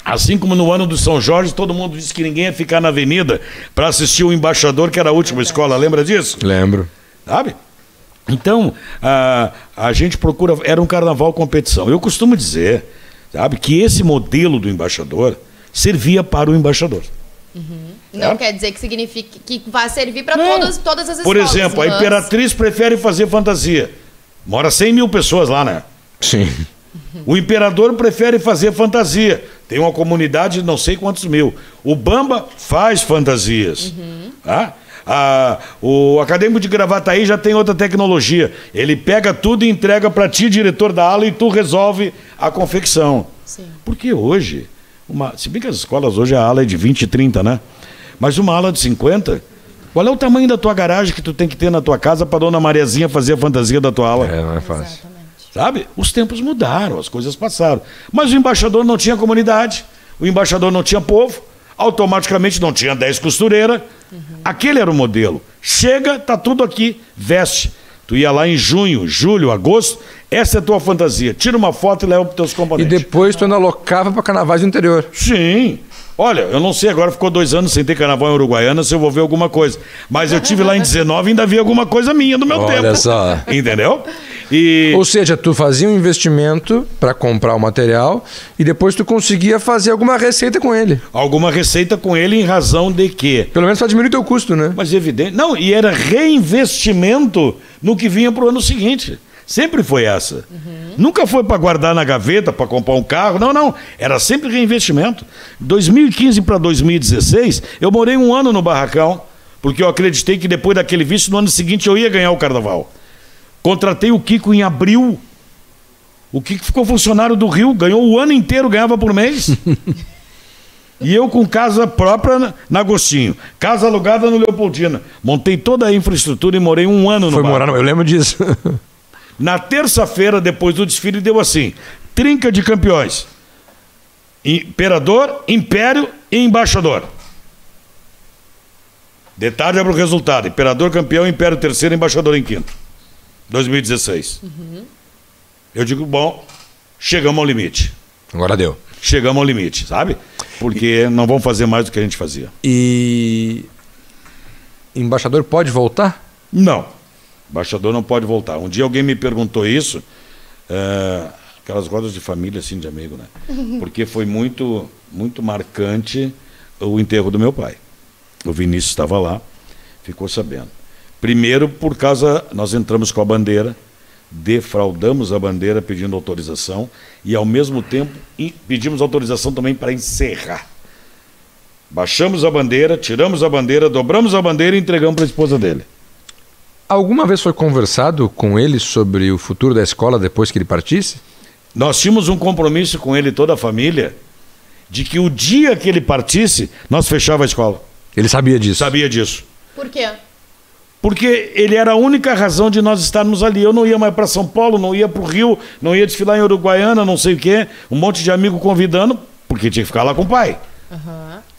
Assim como no ano do São Jorge, todo mundo disse que ninguém ia ficar na avenida para assistir o Embaixador, que era a última escola, lembra disso?
Lembro.
Sabe? Então, a gente procura... Era um carnaval competição. Eu costumo dizer, sabe, que esse modelo do Embaixador servia para o Embaixador.
Não quer dizer que signifique que vai servir para todas as escolas.
Por exemplo, a Imperatriz prefere fazer fantasia. Mora 100 mil pessoas lá, né?
Sim.
O Imperador prefere fazer fantasia. Tem uma comunidade de não sei quantos mil. O Bamba faz fantasias. Tá? O Acadêmico de Gravataí já tem outra tecnologia. Ele pega tudo e entrega para ti, diretor da ala, e tu resolve a confecção.
Sim.
Porque hoje, se bem que as escolas hoje a ala é de 20 e 30, né? Mas uma ala de 50, qual é o tamanho da tua garagem que tu tem que ter na tua casa para dona Mariazinha fazer a fantasia da tua ala?
Não é fácil.
Exatamente.
Sabe? Os tempos mudaram, as coisas passaram. Mas o embaixador não tinha comunidade, o embaixador não tinha povo, automaticamente não tinha 10 costureiras. Aquele era o modelo. Chega, tá tudo aqui, veste. Tu ia lá em junho, julho, agosto, essa é a tua fantasia. Tira uma foto e leva para os teus componentes.
E depois tu ainda alocava para carnavais do interior.
Sim. Olha, eu não sei, agora ficou 2 anos sem ter carnaval em Uruguaiana, se eu vou ver alguma coisa. Mas eu tive lá em 19 e ainda vi alguma coisa minha do meu tempo.
Olha só.
Entendeu?
Ou seja, tu fazia um investimento para comprar o material e depois tu conseguia fazer alguma receita com ele.
Alguma receita com ele em razão de quê?
Pelo menos para diminuir o teu custo, né?
Mas evidente. Não, e era reinvestimento no que vinha para o ano seguinte. Sempre foi essa. Nunca foi para guardar na gaveta, para comprar um carro. Não. Era sempre reinvestimento. 2015 para 2016, eu morei 1 ano no barracão, porque eu acreditei que depois daquele visto, no ano seguinte eu ia ganhar o carnaval. Contratei o Kiko em abril. O Kiko ficou funcionário do Rio, ganhou o ano inteiro, ganhava por mês. E eu com casa própria na Agostinho, casa alugada no Leopoldina. Montei toda a infraestrutura e morei 1 ano no barracão.
Eu lembro disso.
Na terça-feira, depois do desfile, deu assim: trinca de campeões. Imperador, Império e Embaixador. Detalhe para o resultado. Imperador campeão, Império terceiro, embaixador em quinto. 2016. Eu digo, bom, chegamos ao limite.
Agora deu.
Chegamos ao limite, sabe? Porque não vão fazer mais do que a gente fazia.
E embaixador pode voltar?
Não. Embaixador não pode voltar. Um dia alguém me perguntou isso, aquelas rodas de família, assim, de amigo, né? Porque foi muito, muito marcante o enterro do meu pai. O Vinícius estava lá, ficou sabendo. Primeiro, por causa, nós entramos com a bandeira, defraudamos a bandeira pedindo autorização e, ao mesmo tempo, pedimos autorização também para encerrar. Baixamos a bandeira, tiramos a bandeira, dobramos a bandeira e entregamos para a esposa dele.
Alguma vez foi conversado com ele sobre o futuro da escola depois que ele partisse?
Nós tínhamos um compromisso com ele e toda a família de que o dia que ele partisse, nós fechava a escola.
Ele sabia disso?
Sabia disso.
Por quê?
Porque ele era a única razão de nós estarmos ali. Eu não ia mais para São Paulo, não ia para o Rio, não ia desfilar em Uruguaiana, não sei o quê. Um monte de amigo convidando, porque tinha que ficar lá com o pai.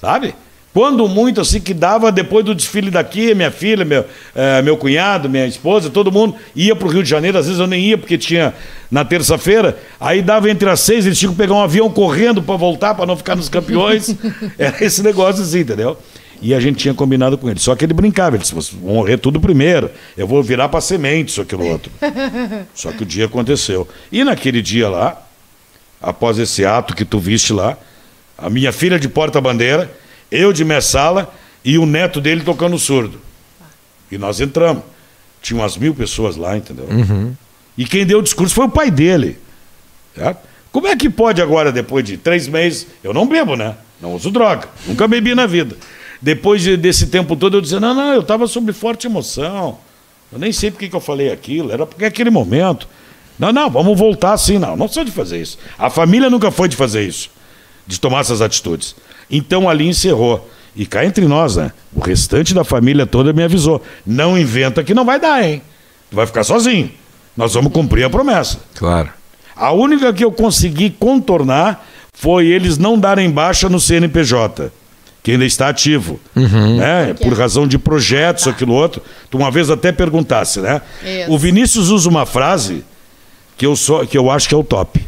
Sabe? Quando muito assim que dava, depois do desfile daqui, minha filha, meu cunhado, minha esposa, todo mundo ia para o Rio de Janeiro. Às vezes eu nem ia, porque tinha na terça-feira. Aí dava entre as 6, eles tinham que pegar um avião correndo para voltar, para não ficar nos campeões. Era esse negócio assim, entendeu? E a gente tinha combinado com ele. Só que ele brincava, ele disse, vocês vão morrer tudo primeiro, eu vou virar para semente, isso, aquilo, outro. Só que o dia aconteceu. E naquele dia lá, após esse ato que tu viste lá, a minha filha de porta-bandeira, eu de messala e o neto dele tocando surdo. E nós entramos. Tinha umas 1000 pessoas lá, entendeu? E quem deu o discurso foi o pai dele. Certo? Como é que pode agora, depois de 3 meses, eu não bebo, né? Não uso droga, nunca bebi na vida. Depois desse tempo todo eu dizia, não, eu estava sob forte emoção. Eu nem sei porque que eu falei aquilo, era porque é aquele momento. Não, vamos voltar assim, não sou de fazer isso. A família nunca foi de fazer isso, de tomar essas atitudes. Então ali encerrou. E cá entre nós, né? O restante da família toda me avisou. Não inventa que não vai dar, hein? Tu vai ficar sozinho. Nós vamos cumprir a promessa.
Claro.
A única que eu consegui contornar foi eles não darem baixa no CNPJ, que ainda está ativo, né? Por razão de projetos, aquilo outro. Tu uma vez até perguntasse, né?
Isso.
O Vinícius usa uma frase que eu acho que é o top.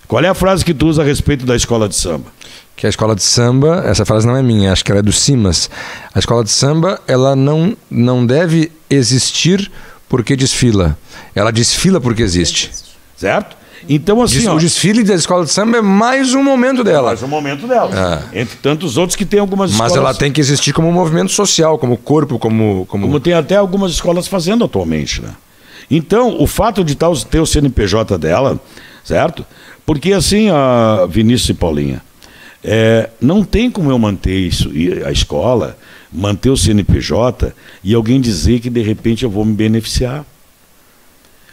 Qual é a frase que tu usa a respeito da escola de samba?
Que a escola de samba, essa frase não é minha, acho que ela é do Simas. A escola de samba, ela não deve existir porque desfila. Ela desfila porque existe.
Certo? Então, assim,
O desfile da escola de samba é mais um momento dela.
Mais um momento dela. Entre tantos outros que tem algumas escolas.
Mas ela tem que existir como um movimento social, como corpo, como
tem até algumas escolas fazendo atualmente, né? Então, o fato de ter o CNPJ dela, certo? Porque assim, a Vinícius e Paulinha, não tem como eu manter isso, a escola, manter o CNPJ e alguém dizer que de repente eu vou me beneficiar.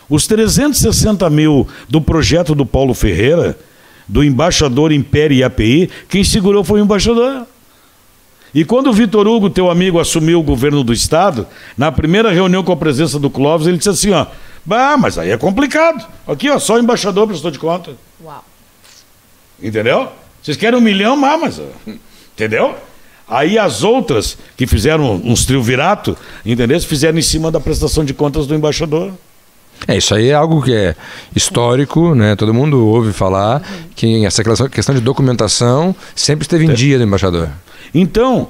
Os 360 mil do projeto do Paulo Ferreira, do embaixador Império e API, quem segurou foi o embaixador. E quando o Vitor Hugo, teu amigo, assumiu o governo do Estado, na primeira reunião com a presença do Clóvis, ele disse assim, mas aí é complicado. Aqui, só o embaixador prestou de conta.
Uau.
Entendeu? Vocês querem 1 milhão, mas... Entendeu? Aí as outras, que fizeram uns triunvirato, entendeu? Fizeram em cima da prestação de contas do embaixador.
Isso aí é algo que é histórico, né? Todo mundo ouve falar que essa questão de documentação sempre esteve em dia do embaixador.
Então,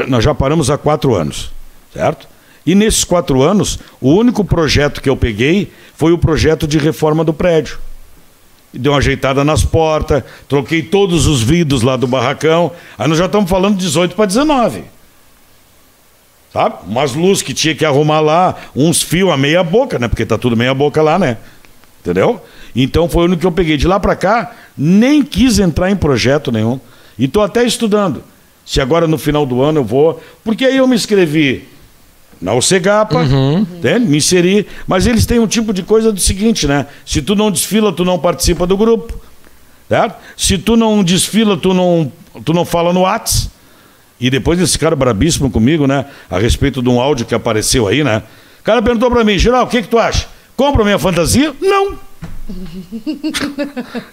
nós já paramos há 4 anos, certo? E nesses 4 anos, o único projeto que eu peguei foi o projeto de reforma do prédio. Dei uma ajeitada nas portas, troquei todos os vidros lá do barracão, aí nós já estamos falando de 18 para 19. Sabe? Umas luzes que tinha que arrumar lá, uns fios a meia boca, né? Porque tá tudo meia boca lá, né? Entendeu? Então foi o único que eu peguei. De lá para cá, nem quis entrar em projeto nenhum. E tô até estudando. Se agora no final do ano eu vou... Porque aí eu me inscrevi na OCEGAPA, entende? Me inseri. Mas eles têm um tipo de coisa do seguinte, né? Se tu não desfila, tu não participa do grupo. Certo? Se tu não desfila, tu não fala no WhatsApp. E depois esse cara brabíssimo comigo, né? A respeito de um áudio que apareceu aí, né? O cara perguntou pra mim, Geraldo, o que tu acha? Compra minha fantasia? Não.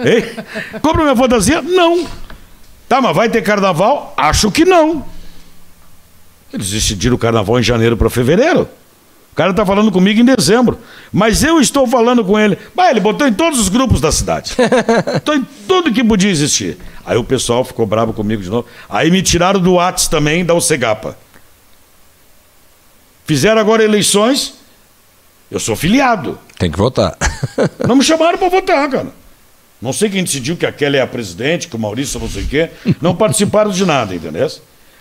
Ei? Compra minha fantasia? Não. Tá, mas vai ter carnaval? Acho que não. Eles decidiram o carnaval em janeiro para fevereiro. O cara tá falando comigo em dezembro. Mas eu estou falando com ele. Ele botou em todos os grupos da cidade. Botou em tudo que podia existir. Aí o pessoal ficou bravo comigo de novo. Aí me tiraram do WhatsApp também, da Ocegapa. Fizeram agora eleições. Eu sou filiado.
Tem que votar.
Não me chamaram para votar, cara. Não sei quem decidiu que aquela é a presidente, que o Maurício não sei o quê. Não participaram de nada, entendeu?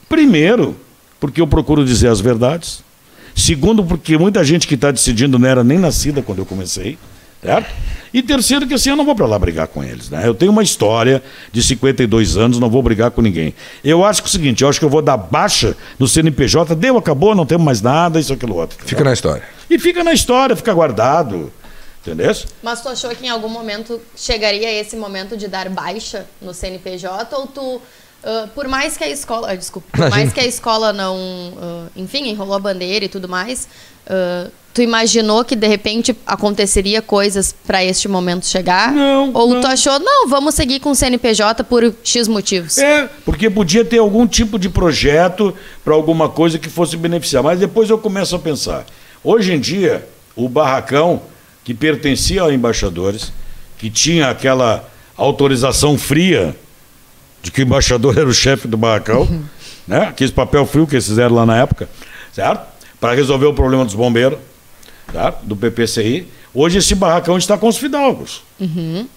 Primeiro, porque eu procuro dizer as verdades. Segundo, porque muita gente que está decidindo não era nem nascida quando eu comecei, certo? E terceiro, que assim, eu não vou para lá brigar com eles, né? Eu tenho uma história de 52 anos, não vou brigar com ninguém. Eu acho que é o seguinte, eu acho que eu vou dar baixa no CNPJ, deu, acabou, não temos mais nada, isso, aquilo, outro.
Fica na história.
E fica na história, fica guardado, entendeu?
Mas tu achou que em algum momento chegaria esse momento de dar baixa no CNPJ, ou tu... por mais que a escola, por mais que a escola não, enfim, enrolou a bandeira e tudo mais, tu imaginou que de repente aconteceria coisas para este momento chegar?
Não.
Ou
não.
tu achou, não, vamos seguir com o CNPJ por X motivos?
Porque podia ter algum tipo de projeto para alguma coisa que fosse beneficiar. Mas depois eu começo a pensar. Hoje em dia, o barracão que pertencia aos embaixadores, que tinha aquela autorização fria de que o embaixador era o chefe do barracão, né? Aquele papel frio que eles fizeram lá na época, certo? Para resolver o problema dos bombeiros, certo? Do PPCI. Hoje esse barracão está com os fidalgos,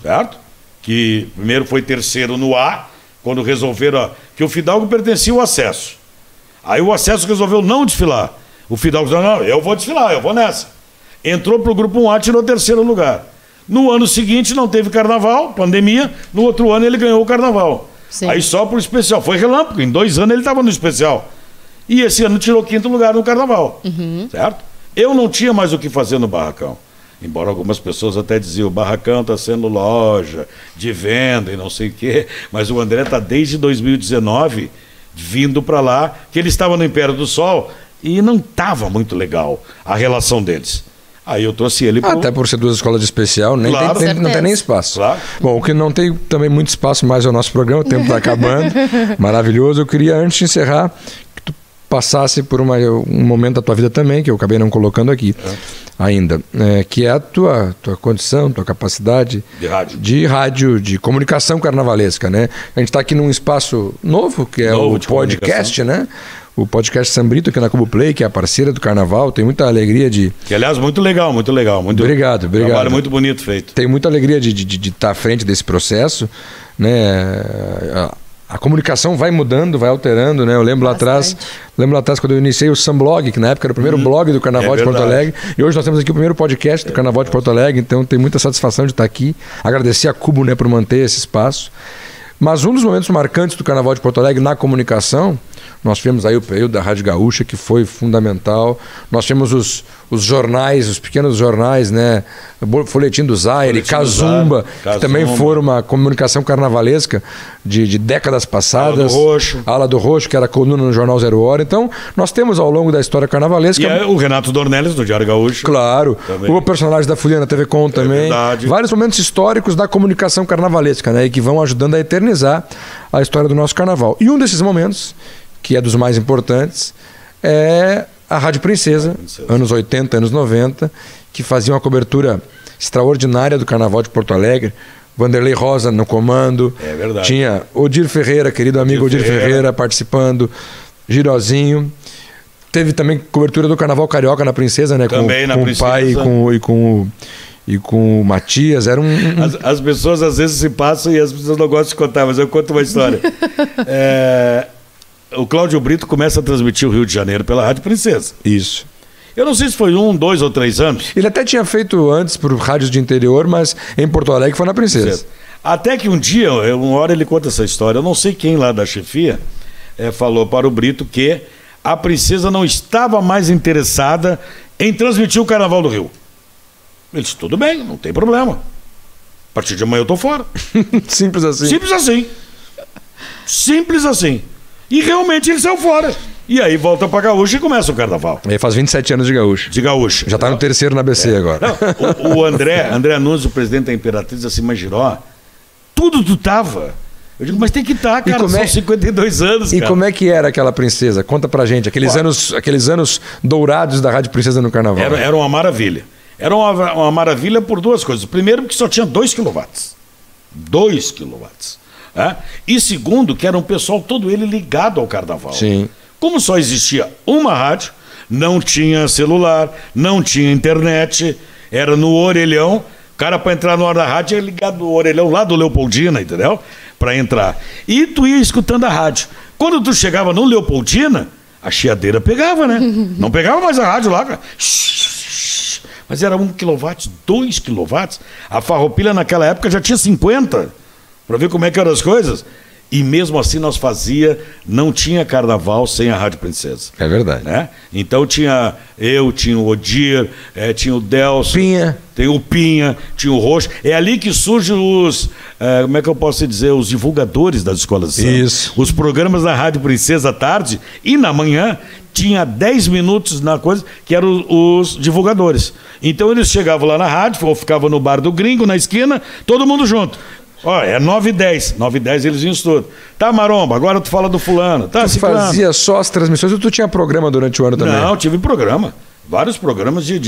certo? Que primeiro foi terceiro no A, quando resolveram que o fidalgo pertencia ao acesso. Aí o acesso resolveu não desfilar. O fidalgo disse, não, eu vou desfilar, eu vou nessa. Entrou para o grupo 1A, tirou terceiro lugar. No ano seguinte não teve carnaval, pandemia, no outro ano ele ganhou o carnaval. Sim. Aí só pro especial, foi relâmpago, em 2 anos ele estava no especial. E esse ano tirou 5º lugar no carnaval, certo? Eu não tinha mais o que fazer no barracão. Embora algumas pessoas até diziam, o barracão está sendo loja de venda e não sei o quê. Mas o André está desde 2019 vindo para lá, que ele estava no Império do Sol e não estava muito legal a relação deles. Aí eu trouxe ele para...
Até por ser 2 escolas de especial, nem
claro,
não tem nem espaço.
Claro.
Bom, o que não tem também muito espaço mais é o nosso programa, o tempo está acabando. Maravilhoso. Eu queria, antes de encerrar, que tu passasse por um momento da tua vida também, que eu acabei não colocando aqui ainda, que é a tua condição, tua capacidade de rádio, de comunicação carnavalesca, né? A gente está aqui num espaço novo, que é o podcast, né? O podcast Sambrito aqui na Cubo Play, que é a parceira do Carnaval, tem muita alegria de... Que,
aliás, muito legal, muito legal. Muito...
Obrigado.
Trabalho muito bonito feito.
Tenho muita alegria de estar à frente desse processo, né? A comunicação vai mudando, vai alterando, né? Eu lembro lá atrás quando eu iniciei o Samblog, que na época era o primeiro blog do Carnaval de Porto Alegre, e hoje nós temos aqui o primeiro podcast do Carnaval de Porto Alegre, então tem muita satisfação de estar aqui. Agradecer a Cubo, né, por manter esse espaço. Mas um dos momentos marcantes do Carnaval de Porto Alegre na comunicação, nós tivemos aí o período da Rádio Gaúcha, que foi fundamental. Nós tivemos os jornais, os pequenos jornais, né? Folhetim do Zaire, Cazumba, que também foram uma comunicação carnavalesca de décadas passadas. Ala do Roxo, que era coluna no Jornal 0 Hora. Então, nós temos ao longo da história carnavalesca...
E o Renato Dornelles, do Diário Gaúcho.
Claro. Também. O personagem da Folia na TV Com também.
Verdade.
Vários momentos históricos da comunicação carnavalesca, né? E que vão ajudando a eternizar a história do nosso carnaval. E um desses momentos, que é dos mais importantes, é a Rádio Princesa, anos 80, anos 90, que fazia uma cobertura extraordinária do Carnaval de Porto Alegre. Vanderlei Rosa no comando.
É verdade.
Tinha Odir Ferreira, querido amigo Odir Ferreira, participando. Girozinho. Teve também cobertura do Carnaval Carioca na Princesa, né?
Também
com o pai e com o Matias. Era
As pessoas às vezes se passam e as pessoas não gostam de contar, mas eu conto uma história. O Cláudio Brito começa a transmitir o Rio de Janeiro pela Rádio Princesa.
Isso.
Eu não sei se foi 1, 2 ou 3 anos.
Ele até tinha feito antes por rádios de interior, mas em Porto Alegre foi na Princesa.
Até que um dia, uma hora ele conta essa história, eu não sei quem lá da chefia falou para o Brito que a Princesa não estava mais interessada em transmitir o Carnaval do Rio. Ele disse, tudo bem, não tem problema. A partir de amanhã eu estou fora.
Simples assim.
Simples assim. Simples assim. E realmente ele saiu fora. E aí volta pra Gaúcha e começa o Carnaval.
Ele faz 27 anos de Gaúcha.
De Gaúcha.
Já tá no terceiro na ABC agora.
Não, o André Nunes, o presidente da Imperatriz, assim, mas Giró, tudo tu tava. Eu digo, mas tem que estar, cara, são 52 anos,
cara. E
cara.
como é que era aquela Princesa? Conta pra gente, aqueles anos dourados da Rádio Princesa no Carnaval.
Era uma maravilha. Era uma maravilha por duas coisas. Primeiro, porque só tinha 2 kW. 2 kW. E segundo, que era um pessoal todo ele ligado ao Carnaval.
Sim.
Como só existia uma rádio, não tinha celular, não tinha internet, era no orelhão. O cara, para entrar no ar da rádio, ia ligado no orelhão lá do Leopoldina, entendeu? Para entrar. E tu ia escutando a rádio. Quando tu chegava no Leopoldina, a chiadeira pegava, né? Não pegava mais a rádio lá. Mas era 1 kW, 2 kW. A Farroupilha naquela época já tinha 50. Para ver como é que eram as coisas. E mesmo assim nós não tinha carnaval sem a Rádio Princesa.
É verdade.
Né? Então tinha o Odir, tinha o Delcio.
Pinha.
Tem o Pinha, tinha o Roxo. É ali que surgem os, como é que eu posso dizer, os divulgadores das escolas de samba.
Isso.
Os programas da Rádio Princesa à tarde e na manhã tinha 10 minutos na coisa, que eram os divulgadores. Então eles chegavam lá na rádio, ou ficavam no bar do Gringo, na esquina, todo mundo junto. Ó, é 9h10. 9h10 eles vinham tudo. Tá, Maromba, agora tu fala do fulano. Tá,
tu fazia só as transmissões ou tu tinha programa durante o ano também?
Não, tive programa. Vários programas de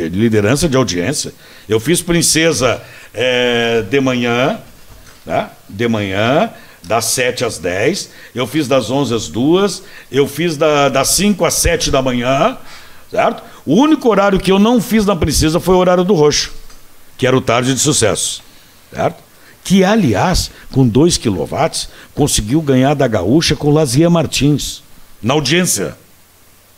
liderança de audiência. Eu fiz Princesa de manhã, tá? De manhã, das 7 às 10. Eu fiz das 11 às 2. Eu fiz das 5 às 7 da manhã, certo? O único horário que eu não fiz na Princesa foi o horário do Roxo, que era o Tarde de Sucesso, certo? Que, aliás, com 2 kW, conseguiu ganhar da Gaúcha com Lazier Martins, na audiência.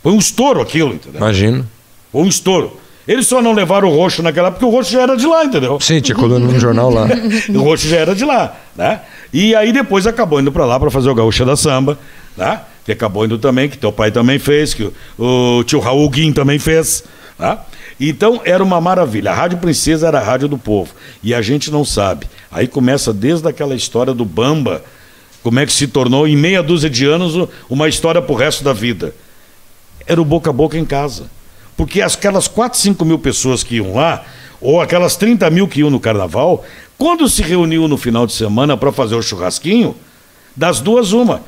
Foi um estouro aquilo, entendeu?
Imagino.
Foi um estouro. Eles só não levaram o Roxo naquela época, porque o Roxo já era de lá, entendeu?
Sim, tinha coluna no jornal lá.
O Roxo já era de lá, né? E aí depois acabou indo para lá para fazer o Gaúcha da Samba, né? Que acabou indo também, que teu pai também fez, que o tio Raul Guim também fez, né? Então era uma maravilha. A Rádio Princesa era a rádio do povo. E a gente não sabe. Aí começa desde aquela história do Bamba, como é que se tornou em meia dúzia de anos uma história pro resto da vida. Era o boca a boca em casa. Porque aquelas 4, 5 mil pessoas que iam lá, ou aquelas 30 mil que iam no Carnaval, quando se reuniam no final de semana para fazer o churrasquinho, das duas uma.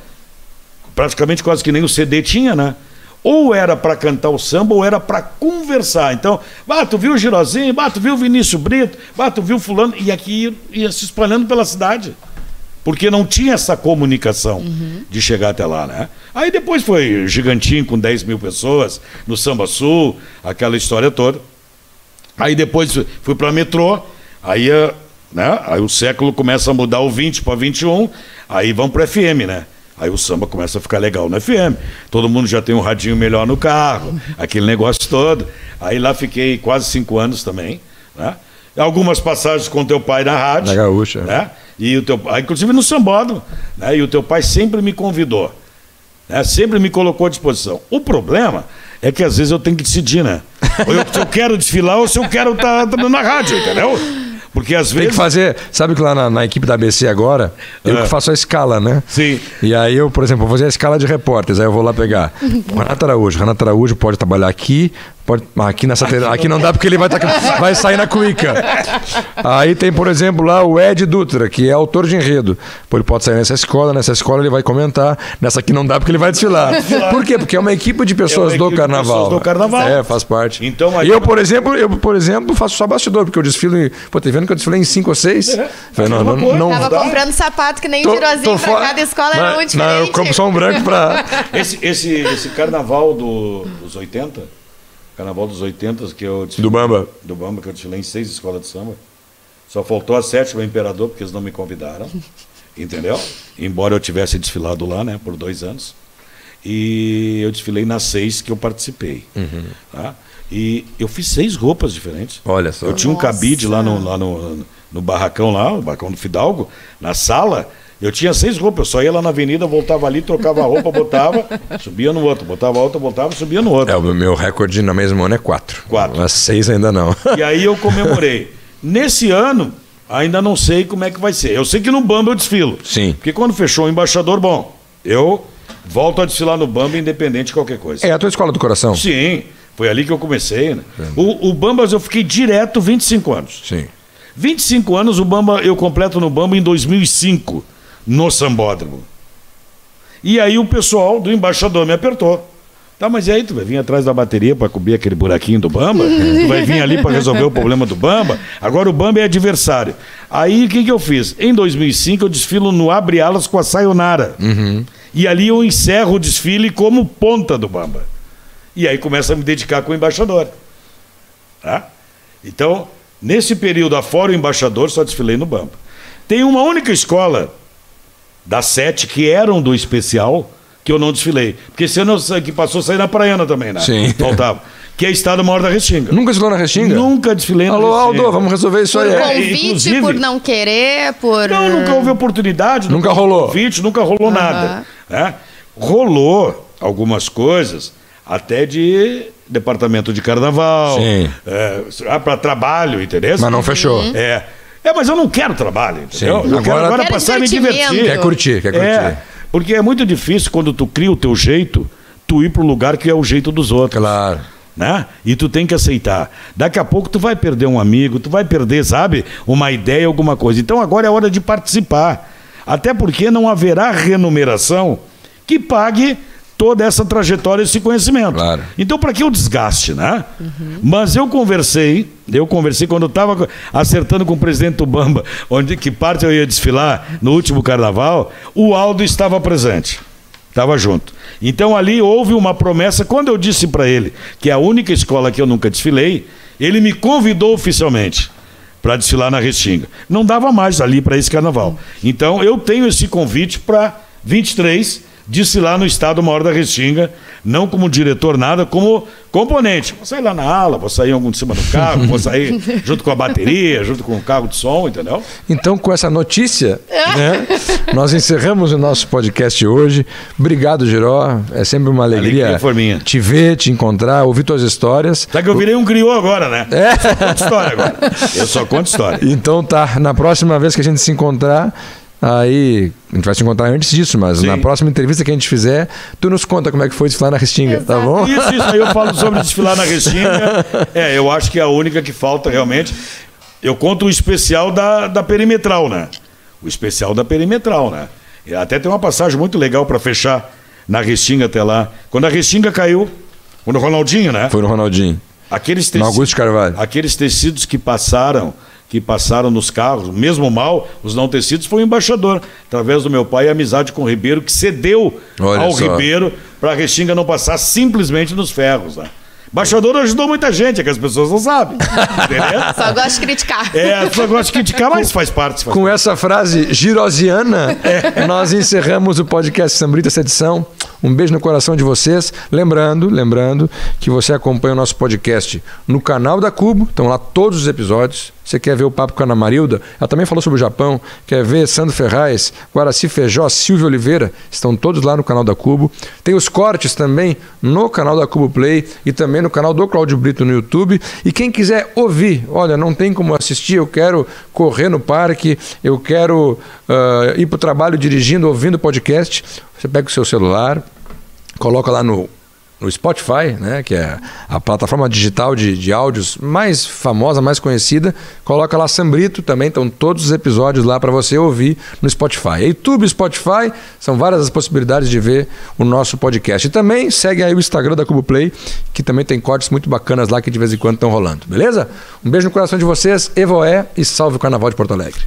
Praticamente quase que nem o CD tinha, né? Ou era para cantar o samba, ou era para conversar. Então, tu viu o Girozinho, tu viu o Vinícius Brito, tu viu fulano, e aqui ia se espalhando pela cidade. Porque não tinha essa comunicação de chegar até lá, né? Aí depois foi Gigantinho com 10 mil pessoas, no Samba Sul, aquela história toda. Aí depois fui para Metrô, aí, né? Aí o século começa a mudar o 20 para 21, aí vamos para FM, né? Aí o samba começa a ficar legal no FM. Todo mundo já tem um radinho melhor no carro, aquele negócio todo. Aí lá fiquei quase 5 anos também, né? Algumas passagens com teu pai na rádio.
Na Gaúcha.
Né? E o teu, inclusive no Sambódromo, né? E o teu pai sempre me convidou, né? Sempre me colocou à disposição. O problema é que às vezes eu tenho que decidir, né? Ou se eu quero desfilar ou se eu quero estar na rádio, entendeu? Porque às vezes...
Tem que fazer... Sabe que lá na equipe da ABC agora, eu que faço a escala, né?
Sim.
E aí eu, por exemplo, vou fazer a escala de repórteres, aí eu vou lá pegar o Renato Araújo. Renato Araújo pode trabalhar aqui, aqui não dá porque ele vai sair na cuíca. Aí tem, por exemplo, lá o Ed Dutra, que é autor de enredo. Pô, ele pode sair nessa escola ele vai comentar. Nessa aqui não dá porque ele vai desfilar. Por quê? Porque é uma equipe de pessoas do Carnaval. Faz parte. Então, aí... E eu, por exemplo, faço só bastidor, porque eu desfilo em... Pô, tá vendo que eu desfilei em 5 ou 6? Não
tava comprando sapato que nem o Girozinho pra cada escola, era muito diferente.
Não, eu compro só um branco pra...
Esse carnaval dos 80... Carnaval dos 80 que eu desfilei, do Bamba, que eu desfilei em 6 escolas de samba. Só faltou a 7ª Imperador, porque eles não me convidaram. Entendeu? Embora eu tivesse desfilado lá, né, por 2 anos. E eu desfilei nas 6 que eu participei. Tá? E eu fiz 6 roupas diferentes.
Olha só.
Eu tinha um cabide lá no barracão lá, o barracão do Fidalgo, na sala. Eu tinha 6 roupas, eu só ia lá na avenida, voltava ali, trocava a roupa, botava, subia no outro, botava a outra, voltava, subia no outro.
O meu recorde no mesmo ano é 4.
4.
Mas 6 ainda não.
E aí eu comemorei. Nesse ano, ainda não sei como é que vai ser. Eu sei que no Bamba eu desfilo.
Sim.
Porque quando fechou o Embaixador, eu volto a desfilar no Bamba, independente de qualquer coisa.
É a tua escola do coração?
Sim, foi ali que eu comecei, né? O Bambas eu fiquei direto 25 anos.
Sim.
25 anos, o Bamba eu completo no Bamba em 2005. no Sambódromo. E aí o pessoal do embaixador me apertou. Tá, mas e aí, tu vai vir atrás da bateria para cobrir aquele buraquinho do Bamba? Tu vai vir ali para resolver o problema do Bamba? Agora o Bamba é adversário. Aí o que eu fiz? Em 2005 eu desfilo no Abre Alas com a Sayonara. E ali eu encerro o desfile como ponta do Bamba. E aí começo a me dedicar com o embaixador. Tá? Então, nesse período, afora o embaixador, só desfilei no Bamba. Tem uma única escola das 7 que eram do especial que eu não desfilei. Porque esse ano que passou, saí na Praiana também, né?
Sim.
Faltava. Que é Estado Maior da Restinga.
Nunca desfilou na Restinga?
Nunca desfilei na
Restinga. Alô,
Restinga.
Aldo, vamos resolver isso aí.
Por convite,
inclusive,
por não querer, por...
Não, nunca houve oportunidade.
Nunca rolou.
Convite, nunca rolou nada. Né? Rolou algumas coisas, até de departamento de carnaval.
Sim.
Para trabalho, entendeu?
Mas não fechou.
Mas eu não quero trabalho, entendeu?
Sim.
Eu quero agora passar e me divertir.
Quer curtir.
Porque é muito difícil quando tu cria o teu jeito, tu ir pro lugar que é o jeito dos outros.
Claro.
Né? E tu tem que aceitar. Daqui a pouco tu vai perder um amigo, tu vai perder, sabe, uma ideia, alguma coisa. Então agora é hora de participar. Até porque não haverá remuneração que pague toda essa trajetória, esse conhecimento.
Claro.
Então, para que o desgaste, né? Mas eu conversei quando eu estava acertando com o presidente do Bamba, que parte eu ia desfilar no último carnaval, o Aldo estava presente, estava junto. Então, ali houve uma promessa, quando eu disse para ele que é a única escola que eu nunca desfilei, ele me convidou oficialmente para desfilar na Restinga. Não dava mais ali para esse carnaval. Então, eu tenho esse convite para 23, desfilar no Estado Maior da Restinga, não como diretor nada, como componente. Vou sair lá na ala, vou sair algum de cima do carro, vou sair junto com a bateria, junto com o carro de som, entendeu?
Então, com essa notícia, né, nós encerramos o nosso podcast hoje. Obrigado, Giró. É sempre uma alegria te ver, te encontrar, ouvir tuas histórias.
Sabe que eu virei um griot agora, né? Eu só conto história agora. Eu só conto história.
Então tá, na próxima vez que a gente se encontrar, aí, a gente vai se encontrar antes disso, mas na próxima entrevista que a gente fizer, tu nos conta como é que foi desfilar na Restinga. Exato. Tá bom?
Isso, aí eu falo sobre desfilar na Restinga. Eu acho que é a única que falta realmente. Eu conto o especial da Perimetral, né? O especial da Perimetral, né? E até tem uma passagem muito legal para fechar na Restinga até lá. Quando a Restinga caiu, no Ronaldinho, né?
Foi no Ronaldinho.
No
Augusto Carvalho.
Aqueles tecidos que passaram nos carros, mesmo mal, os não tecidos, foi o embaixador, através do meu pai, a amizade com o Ribeiro, que cedeu ao Ribeiro para a Restinga não passar simplesmente nos ferros, né? Embaixador ajudou muita gente, é que as pessoas não sabem. Entendeu?
Só gosta de criticar.
Só gosta de criticar, mas faz parte.
Com essa frase girosiana, nós encerramos o podcast Sambrito, essa edição. Um beijo no coração de vocês. Lembrando que você acompanha o nosso podcast no canal da Cubo. Estão lá todos os episódios. Você quer ver o papo com a Ana Marilda? Ela também falou sobre o Japão. Quer ver Sandro Ferraz, Guaraci Feijó, Silvio Oliveira? Estão todos lá no canal da Cubo. Tem os cortes também no canal da Cubo Play e também no canal do Cláudio Brito no YouTube. E quem quiser ouvir, olha, não tem como assistir, eu quero correr no parque, eu quero ir para o trabalho dirigindo, ouvindo podcast. Você pega o seu celular, coloca lá no Spotify, né, que é a plataforma digital de áudios mais famosa, mais conhecida. Coloca lá Sambrito também, estão todos os episódios lá para você ouvir no Spotify. YouTube, Spotify, são várias as possibilidades de ver o nosso podcast. E também segue aí o Instagram da Cubo Play, que também tem cortes muito bacanas lá que de vez em quando estão rolando, beleza? Um beijo no coração de vocês, Evoé e salve o Carnaval de Porto Alegre.